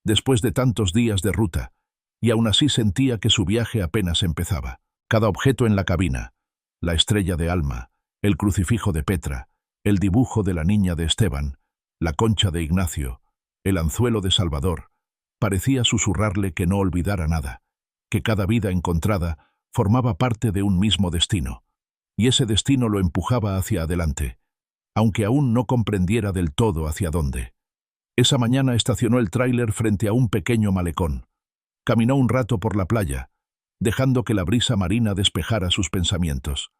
después de tantos días de ruta, y aún así sentía que su viaje apenas empezaba. Cada objeto en la cabina, la estrella de Alma, el crucifijo de Petra, el dibujo de la niña de Esteban, la concha de Ignacio, el anzuelo de Salvador, parecía susurrarle que no olvidara nada, que cada vida encontrada formaba parte de un mismo destino, y ese destino lo empujaba hacia adelante, aunque aún no comprendiera del todo hacia dónde. Esa mañana estacionó el tráiler frente a un pequeño malecón. Caminó un rato por la playa, dejando que la brisa marina despejara sus pensamientos.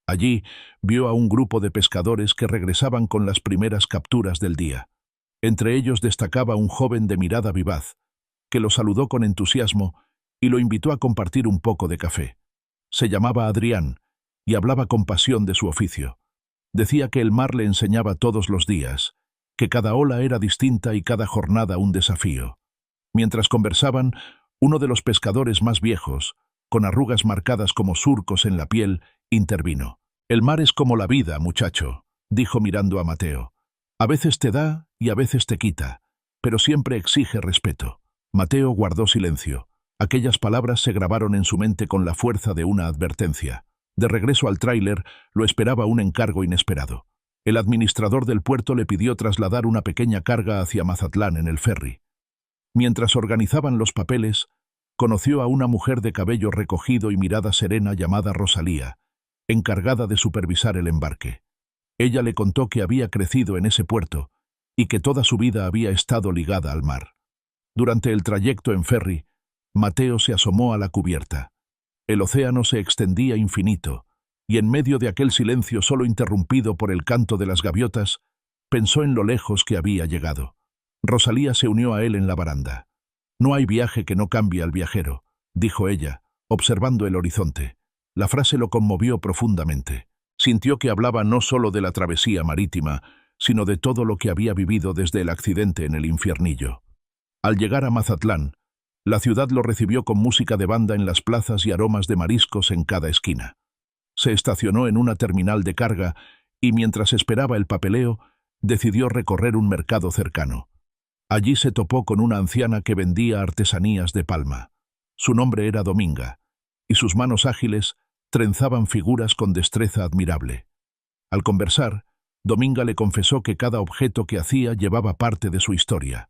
Allí vio a un grupo de pescadores que regresaban con las primeras capturas del día. Entre ellos destacaba un joven de mirada vivaz, que lo saludó con entusiasmo y lo invitó a compartir un poco de café. Se llamaba Adrián y hablaba con pasión de su oficio. Decía que el mar le enseñaba todos los días, que cada ola era distinta y cada jornada un desafío. Mientras conversaban, uno de los pescadores más viejos, con arrugas marcadas como surcos en la piel, intervino. «El mar es como la vida, muchacho», dijo mirando a Mateo. «A veces te da y a veces te quita, pero siempre exige respeto». Mateo guardó silencio. Aquellas palabras se grabaron en su mente con la fuerza de una advertencia. De regreso al tráiler, lo esperaba un encargo inesperado. El administrador del puerto le pidió trasladar una pequeña carga hacia Mazatlán en el ferry. Mientras organizaban los papeles, conoció a una mujer de cabello recogido y mirada serena llamada Rosalía, encargada de supervisar el embarque. Ella le contó que había crecido en ese puerto y que toda su vida había estado ligada al mar. Durante el trayecto en ferry, Mateo se asomó a la cubierta. El océano se extendía infinito, y en medio de aquel silencio solo interrumpido por el canto de las gaviotas, pensó en lo lejos que había llegado. Rosalía se unió a él en la baranda. «No hay viaje que no cambie al viajero», dijo ella, observando el horizonte. La frase lo conmovió profundamente. Sintió que hablaba no solo de la travesía marítima, sino de todo lo que había vivido desde el accidente en el Infiernillo. Al llegar a Mazatlán, la ciudad lo recibió con música de banda en las plazas y aromas de mariscos en cada esquina. Se estacionó en una terminal de carga y mientras esperaba el papeleo, decidió recorrer un mercado cercano. Allí se topó con una anciana que vendía artesanías de palma. Su nombre era Dominga, y sus manos ágiles trenzaban figuras con destreza admirable. Al conversar, Dominga le confesó que cada objeto que hacía llevaba parte de su historia.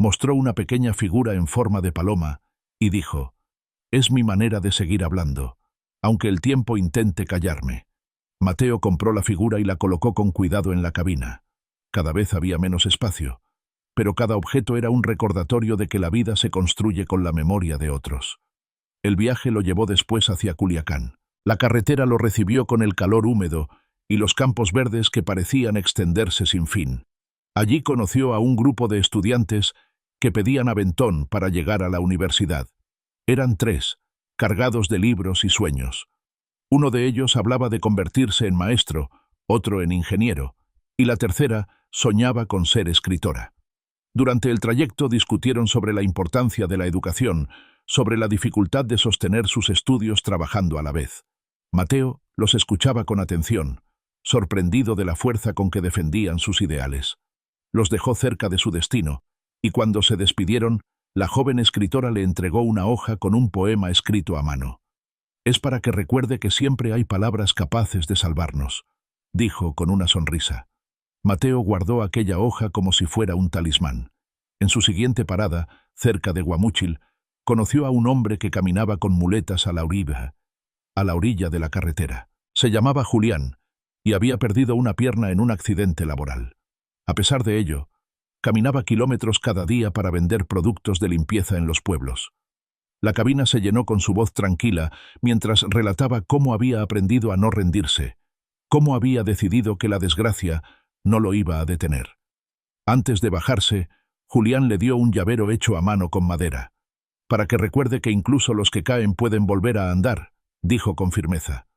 Mostró una pequeña figura en forma de paloma y dijo: «Es mi manera de seguir hablando, aunque el tiempo intente callarme». Mateo compró la figura y la colocó con cuidado en la cabina. Cada vez había menos espacio, pero cada objeto era un recordatorio de que la vida se construye con la memoria de otros. El viaje lo llevó después hacia Culiacán. La carretera lo recibió con el calor húmedo y los campos verdes que parecían extenderse sin fin. Allí conoció a un grupo de estudiantes que pedían aventón para llegar a la universidad. Eran 3, cargados de libros y sueños. Uno de ellos hablaba de convertirse en maestro, otro en ingeniero, y la tercera soñaba con ser escritora. Durante el trayecto discutieron sobre la importancia de la educación, sobre la dificultad de sostener sus estudios trabajando a la vez. Mateo los escuchaba con atención, sorprendido de la fuerza con que defendían sus ideales. Los dejó cerca de su destino, y cuando se despidieron, la joven escritora le entregó una hoja con un poema escrito a mano. «Es para que recuerde que siempre hay palabras capaces de salvarnos», dijo con una sonrisa. Mateo guardó aquella hoja como si fuera un talismán. En su siguiente parada, cerca de Guamúchil, conoció a un hombre que caminaba con muletas a la orilla de la carretera. Se llamaba Julián y había perdido una pierna en un accidente laboral. A pesar de ello, caminaba kilómetros cada día para vender productos de limpieza en los pueblos. La cabina se llenó con su voz tranquila mientras relataba cómo había aprendido a no rendirse, cómo había decidido que la desgracia no lo iba a detener. Antes de bajarse, Julián le dio un llavero hecho a mano con madera. «Para que recuerde que incluso los que caen pueden volver a andar», dijo con firmeza.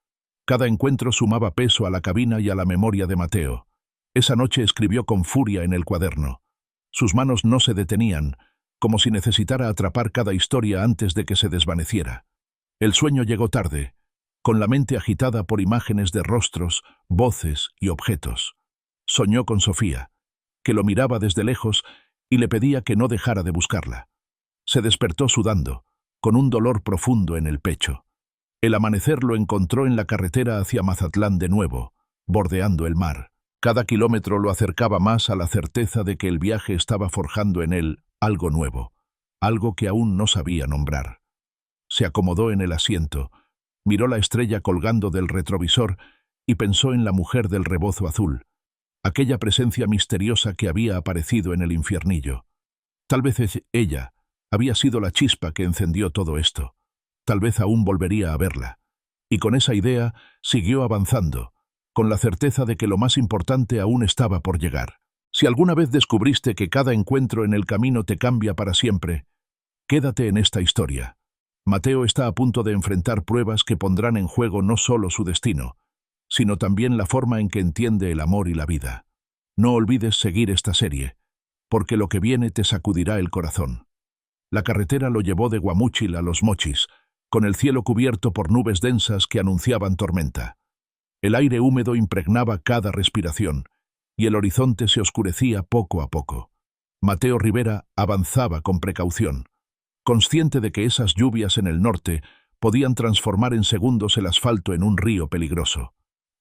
Cada encuentro sumaba peso a la cabina y a la memoria de Mateo. Esa noche escribió con furia en el cuaderno. Sus manos no se detenían, como si necesitara atrapar cada historia antes de que se desvaneciera. El sueño llegó tarde, con la mente agitada por imágenes de rostros, voces y objetos. Soñó con Sofía, que lo miraba desde lejos y le pedía que no dejara de buscarla. Se despertó sudando, con un dolor profundo en el pecho. El amanecer lo encontró en la carretera hacia Mazatlán de nuevo, bordeando el mar. Cada kilómetro lo acercaba más a la certeza de que el viaje estaba forjando en él algo nuevo, algo que aún no sabía nombrar. Se acomodó en el asiento, miró la estrella colgando del retrovisor y pensó en la mujer del rebozo azul, aquella presencia misteriosa que había aparecido en el infiernillo. Tal vez ella había sido la chispa que encendió todo esto. Tal vez aún volvería a verla. Y con esa idea siguió avanzando, con la certeza de que lo más importante aún estaba por llegar. Si alguna vez descubriste que cada encuentro en el camino te cambia para siempre, quédate en esta historia. Mateo está a punto de enfrentar pruebas que pondrán en juego no solo su destino, sino también la forma en que entiende el amor y la vida. No olvides seguir esta serie, porque lo que viene te sacudirá el corazón. La carretera lo llevó de Guamúchil a Los Mochis, con el cielo cubierto por nubes densas que anunciaban tormenta. El aire húmedo impregnaba cada respiración, y el horizonte se oscurecía poco a poco. Mateo Rivera avanzaba con precaución, consciente de que esas lluvias en el norte podían transformar en segundos el asfalto en un río peligroso.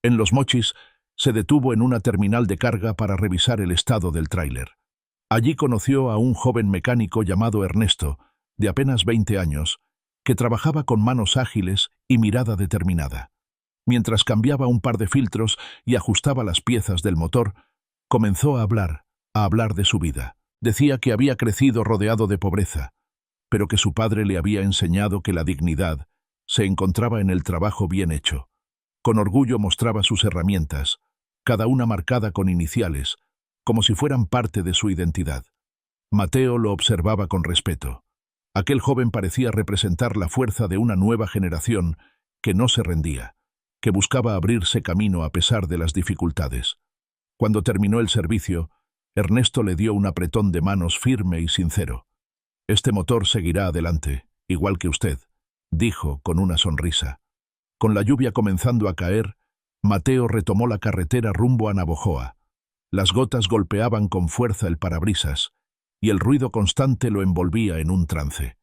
En Los Mochis se detuvo en una terminal de carga para revisar el estado del tráiler. Allí conoció a un joven mecánico llamado Ernesto, de apenas 20 años, que trabajaba con manos ágiles y mirada determinada. Mientras cambiaba un par de filtros y ajustaba las piezas del motor, comenzó a hablar de su vida. Decía que había crecido rodeado de pobreza, pero que su padre le había enseñado que la dignidad se encontraba en el trabajo bien hecho. Con orgullo mostraba sus herramientas, cada una marcada con iniciales, como si fueran parte de su identidad. Mateo lo observaba con respeto. Aquel joven parecía representar la fuerza de una nueva generación que no se rendía, que buscaba abrirse camino a pesar de las dificultades. Cuando terminó el servicio, Ernesto le dio un apretón de manos firme y sincero. «Este motor seguirá adelante, igual que usted», dijo con una sonrisa. Con la lluvia comenzando a caer, Mateo retomó la carretera rumbo a Navojoa. Las gotas golpeaban con fuerza el parabrisas, y el ruido constante lo envolvía en un trance.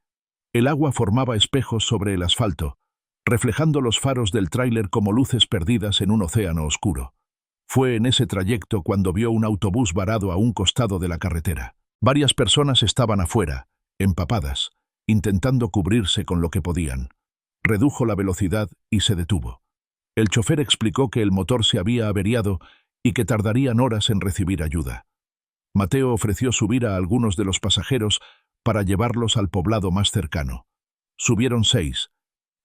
El agua formaba espejos sobre el asfalto, reflejando los faros del tráiler como luces perdidas en un océano oscuro. Fue en ese trayecto cuando vio un autobús varado a un costado de la carretera. Varias personas estaban afuera, empapadas, intentando cubrirse con lo que podían. Redujo la velocidad y se detuvo. El chofer explicó que el motor se había averiado y que tardarían horas en recibir ayuda. Mateo ofreció subir a algunos de los pasajeros para llevarlos al poblado más cercano. Subieron 6,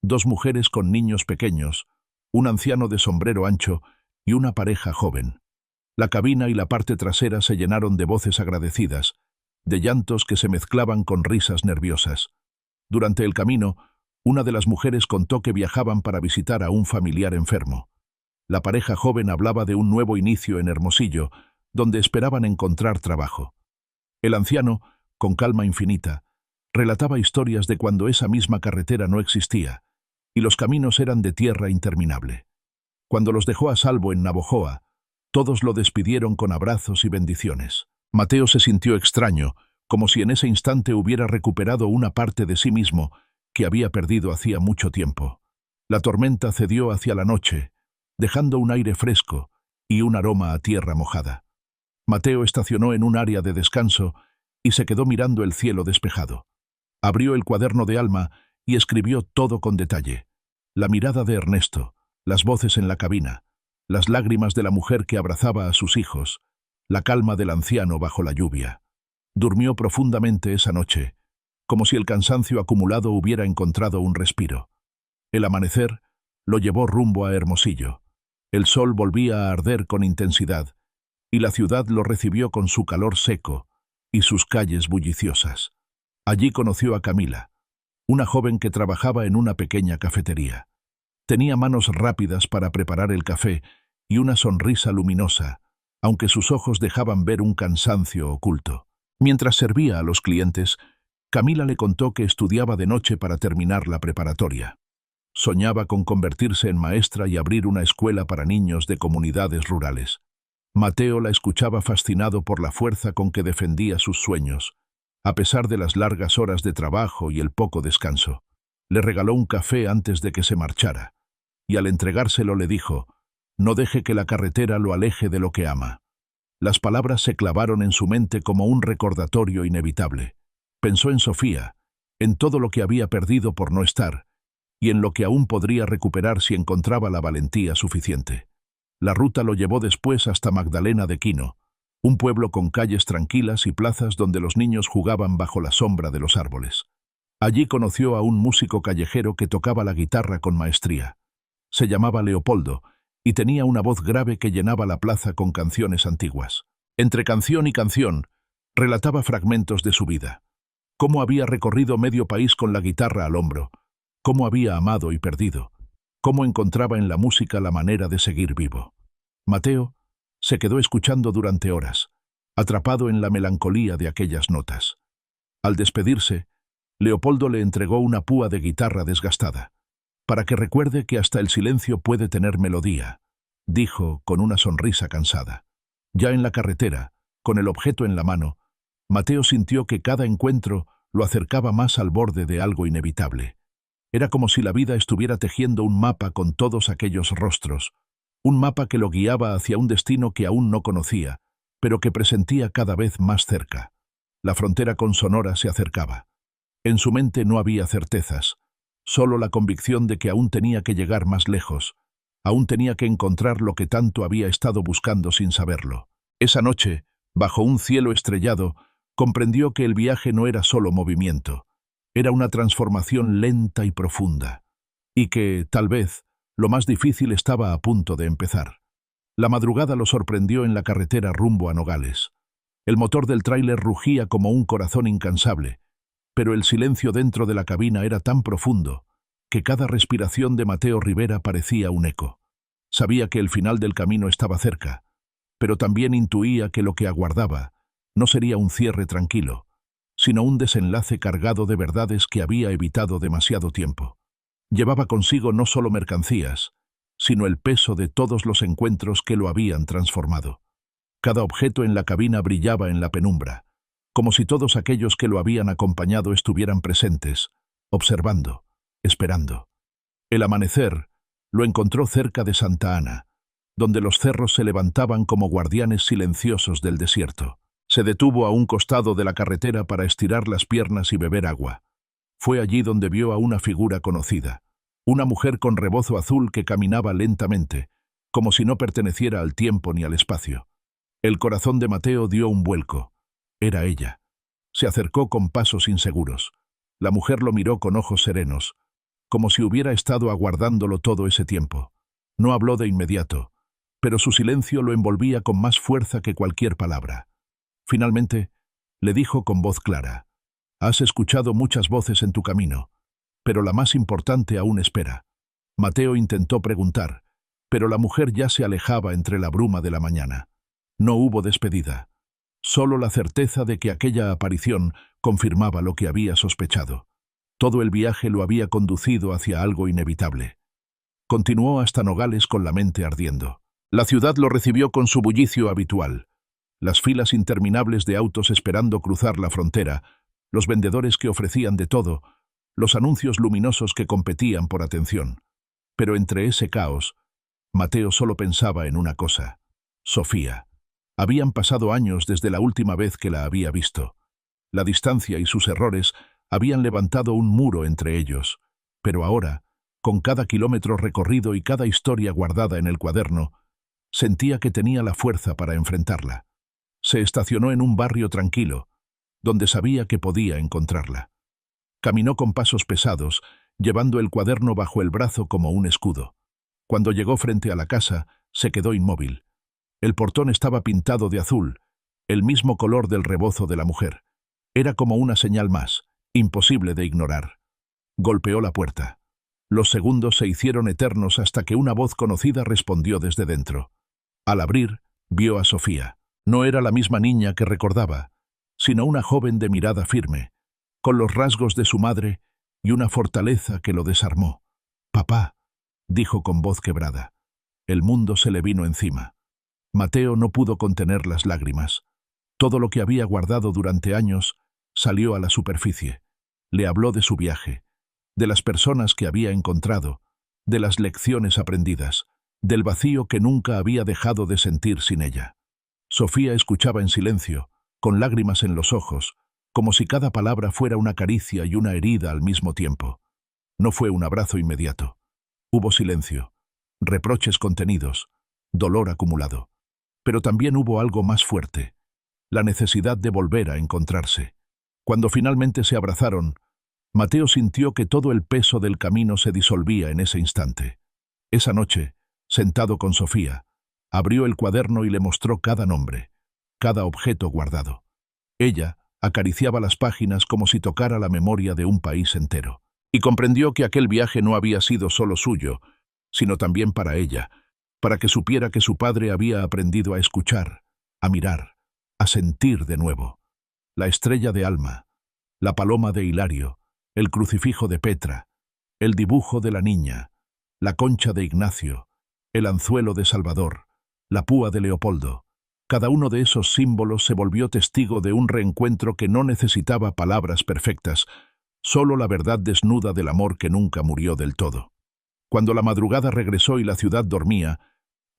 2 mujeres con niños pequeños, un anciano de sombrero ancho y una pareja joven. La cabina y la parte trasera se llenaron de voces agradecidas, de llantos que se mezclaban con risas nerviosas. Durante el camino, una de las mujeres contó que viajaban para visitar a un familiar enfermo. La pareja joven hablaba de un nuevo inicio en Hermosillo, donde esperaban encontrar trabajo. El anciano, con calma infinita, relataba historias de cuando esa misma carretera no existía, y los caminos eran de tierra interminable. Cuando los dejó a salvo en Navojoa, todos lo despidieron con abrazos y bendiciones. Mateo se sintió extraño, como si en ese instante hubiera recuperado una parte de sí mismo que había perdido hacía mucho tiempo. La tormenta cedió hacia la noche, dejando un aire fresco y un aroma a tierra mojada. Mateo estacionó en un área de descanso y se quedó mirando el cielo despejado. Abrió el cuaderno de Alma y escribió todo con detalle. La mirada de Ernesto, las voces en la cabina, las lágrimas de la mujer que abrazaba a sus hijos, la calma del anciano bajo la lluvia. Durmió profundamente esa noche, como si el cansancio acumulado hubiera encontrado un respiro. El amanecer lo llevó rumbo a Hermosillo. El sol volvía a arder con intensidad, y la ciudad lo recibió con su calor seco y sus calles bulliciosas. Allí conoció a Camila, una joven que trabajaba en una pequeña cafetería. Tenía manos rápidas para preparar el café y una sonrisa luminosa, aunque sus ojos dejaban ver un cansancio oculto. Mientras servía a los clientes, Camila le contó que estudiaba de noche para terminar la preparatoria. Soñaba con convertirse en maestra y abrir una escuela para niños de comunidades rurales. Mateo la escuchaba fascinado por la fuerza con que defendía sus sueños, a pesar de las largas horas de trabajo y el poco descanso. Le regaló un café antes de que se marchara, y al entregárselo le dijo: «No deje que la carretera lo aleje de lo que ama». Las palabras se clavaron en su mente como un recordatorio inevitable. Pensó en Sofía, en todo lo que había perdido por no estar, y en lo que aún podría recuperar si encontraba la valentía suficiente. La ruta lo llevó después hasta Magdalena de Quino, un pueblo con calles tranquilas y plazas donde los niños jugaban bajo la sombra de los árboles. Allí conoció a un músico callejero que tocaba la guitarra con maestría. Se llamaba Leopoldo, y tenía una voz grave que llenaba la plaza con canciones antiguas. Entre canción y canción, relataba fragmentos de su vida. Cómo había recorrido medio país con la guitarra al hombro, cómo había amado y perdido, cómo encontraba en la música la manera de seguir vivo. Mateo se quedó escuchando durante horas, atrapado en la melancolía de aquellas notas. Al despedirse, Leopoldo le entregó una púa de guitarra desgastada. «Para que recuerde que hasta el silencio puede tener melodía», dijo con una sonrisa cansada. Ya en la carretera, con el objeto en la mano, Mateo sintió que cada encuentro lo acercaba más al borde de algo inevitable. Era como si la vida estuviera tejiendo un mapa con todos aquellos rostros, un mapa que lo guiaba hacia un destino que aún no conocía, pero que presentía cada vez más cerca. La frontera con Sonora se acercaba. En su mente no había certezas, solo la convicción de que aún tenía que llegar más lejos, aún tenía que encontrar lo que tanto había estado buscando sin saberlo. Esa noche, bajo un cielo estrellado, comprendió que el viaje no era solo movimiento, era una transformación lenta y profunda, y que, tal vez, lo más difícil estaba a punto de empezar. La madrugada lo sorprendió en la carretera rumbo a Nogales. El motor del tráiler rugía como un corazón incansable, pero el silencio dentro de la cabina era tan profundo que cada respiración de Mateo Rivera parecía un eco. Sabía que el final del camino estaba cerca, pero también intuía que lo que aguardaba no sería un cierre tranquilo, sino un desenlace cargado de verdades que había evitado demasiado tiempo. Llevaba consigo no solo mercancías, sino el peso de todos los encuentros que lo habían transformado. Cada objeto en la cabina brillaba en la penumbra, como si todos aquellos que lo habían acompañado estuvieran presentes, observando, esperando. El amanecer lo encontró cerca de Santa Ana, donde los cerros se levantaban como guardianes silenciosos del desierto. Se detuvo a un costado de la carretera para estirar las piernas y beber agua. Fue allí donde vio a una figura conocida, una mujer con rebozo azul que caminaba lentamente, como si no perteneciera al tiempo ni al espacio. El corazón de Mateo dio un vuelco. Era ella. Se acercó con pasos inseguros. La mujer lo miró con ojos serenos, como si hubiera estado aguardándolo todo ese tiempo. No habló de inmediato, pero su silencio lo envolvía con más fuerza que cualquier palabra. Finalmente, le dijo con voz clara: «Has escuchado muchas voces en tu camino, pero la más importante aún espera». Mateo intentó preguntar, pero la mujer ya se alejaba entre la bruma de la mañana. No hubo despedida. Solo la certeza de que aquella aparición confirmaba lo que había sospechado. Todo el viaje lo había conducido hacia algo inevitable. Continuó hasta Nogales con la mente ardiendo. La ciudad lo recibió con su bullicio habitual. Las filas interminables de autos esperando cruzar la frontera, los vendedores que ofrecían de todo, los anuncios luminosos que competían por atención. Pero entre ese caos, Mateo solo pensaba en una cosa: Sofía. Habían pasado años desde la última vez que la había visto. La distancia y sus errores habían levantado un muro entre ellos, pero ahora, con cada kilómetro recorrido y cada historia guardada en el cuaderno, sentía que tenía la fuerza para enfrentarla. Se estacionó en un barrio tranquilo, donde sabía que podía encontrarla. Caminó con pasos pesados, llevando el cuaderno bajo el brazo como un escudo. Cuando llegó frente a la casa, se quedó inmóvil. El portón estaba pintado de azul, el mismo color del rebozo de la mujer. Era como una señal más, imposible de ignorar. Golpeó la puerta. Los segundos se hicieron eternos hasta que una voz conocida respondió desde dentro. Al abrir, vio a Sofía. No era la misma niña que recordaba, sino una joven de mirada firme, con los rasgos de su madre y una fortaleza que lo desarmó. «Papá», dijo con voz quebrada. El mundo se le vino encima. Mateo no pudo contener las lágrimas. Todo lo que había guardado durante años salió a la superficie. Le habló de su viaje, de las personas que había encontrado, de las lecciones aprendidas, del vacío que nunca había dejado de sentir sin ella. Sofía escuchaba en silencio, con lágrimas en los ojos, como si cada palabra fuera una caricia y una herida al mismo tiempo. No fue un abrazo inmediato. Hubo silencio, reproches contenidos, dolor acumulado. Pero también hubo algo más fuerte, la necesidad de volver a encontrarse. Cuando finalmente se abrazaron, Mateo sintió que todo el peso del camino se disolvía en ese instante. Esa noche, sentado con Sofía, abrió el cuaderno y le mostró cada nombre, cada objeto guardado. Ella acariciaba las páginas como si tocara la memoria de un país entero, y comprendió que aquel viaje no había sido solo suyo, sino también para ella, para que supiera que su padre había aprendido a escuchar, a mirar, a sentir de nuevo. La estrella de Alma, la paloma de Hilario, el crucifijo de Petra, el dibujo de la niña, la concha de Ignacio, el anzuelo de Salvador, la púa de Leopoldo. Cada uno de esos símbolos se volvió testigo de un reencuentro que no necesitaba palabras perfectas, solo la verdad desnuda del amor que nunca murió del todo. Cuando la madrugada regresó y la ciudad dormía,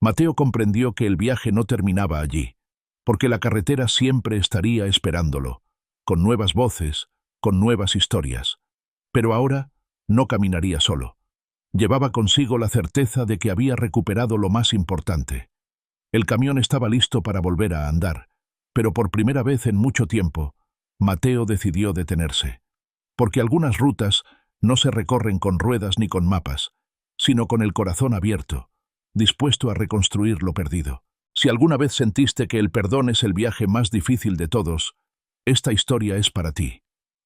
Mateo comprendió que el viaje no terminaba allí, porque la carretera siempre estaría esperándolo, con nuevas voces, con nuevas historias. Pero ahora no caminaría solo. Llevaba consigo la certeza de que había recuperado lo más importante. El camión estaba listo para volver a andar, pero por primera vez en mucho tiempo, Mateo decidió detenerse. Porque algunas rutas no se recorren con ruedas ni con mapas, sino con el corazón abierto, dispuesto a reconstruir lo perdido. Si alguna vez sentiste que el perdón es el viaje más difícil de todos, esta historia es para ti.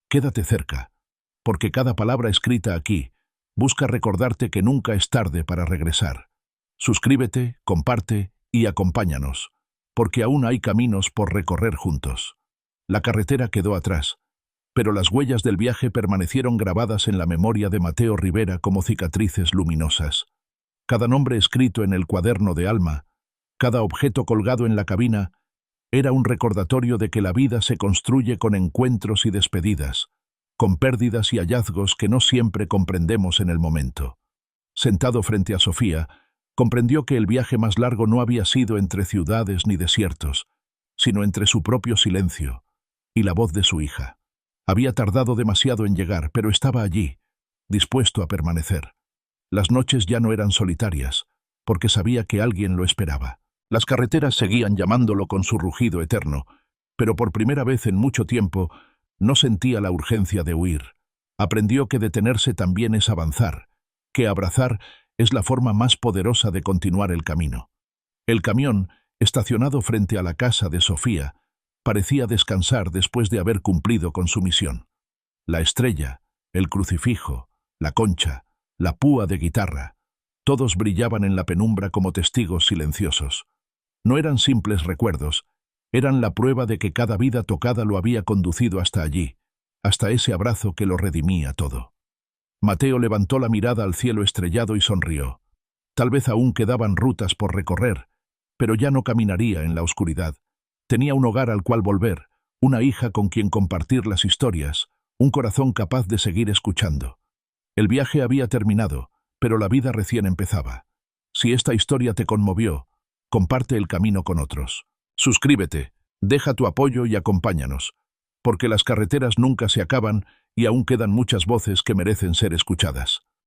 Quédate cerca, porque cada palabra escrita aquí busca recordarte que nunca es tarde para regresar. Suscríbete, comparte y acompáñanos, porque aún hay caminos por recorrer juntos. La carretera quedó atrás, pero las huellas del viaje permanecieron grabadas en la memoria de Mateo Rivera como cicatrices luminosas. Cada nombre escrito en el cuaderno de Alma, cada objeto colgado en la cabina, era un recordatorio de que la vida se construye con encuentros y despedidas, con pérdidas y hallazgos que no siempre comprendemos en el momento. Sentado frente a Sofía, comprendió que el viaje más largo no había sido entre ciudades ni desiertos, sino entre su propio silencio y la voz de su hija. Había tardado demasiado en llegar, pero estaba allí, dispuesto a permanecer. Las noches ya no eran solitarias, porque sabía que alguien lo esperaba. Las carreteras seguían llamándolo con su rugido eterno, pero por primera vez en mucho tiempo no sentía la urgencia de huir. Aprendió que detenerse también es avanzar, que abrazar es la forma más poderosa de continuar el camino. El camión, estacionado frente a la casa de Sofía, parecía descansar después de haber cumplido con su misión. La estrella, el crucifijo, la concha, la púa de guitarra, todos brillaban en la penumbra como testigos silenciosos. No eran simples recuerdos, eran la prueba de que cada vida tocada lo había conducido hasta allí, hasta ese abrazo que lo redimía todo. Mateo levantó la mirada al cielo estrellado y sonrió. Tal vez aún quedaban rutas por recorrer, pero ya no caminaría en la oscuridad. Tenía un hogar al cual volver, una hija con quien compartir las historias, un corazón capaz de seguir escuchando. El viaje había terminado, pero la vida recién empezaba. Si esta historia te conmovió, comparte el camino con otros. Suscríbete, deja tu apoyo y acompáñanos, porque las carreteras nunca se acaban y aún quedan muchas voces que merecen ser escuchadas.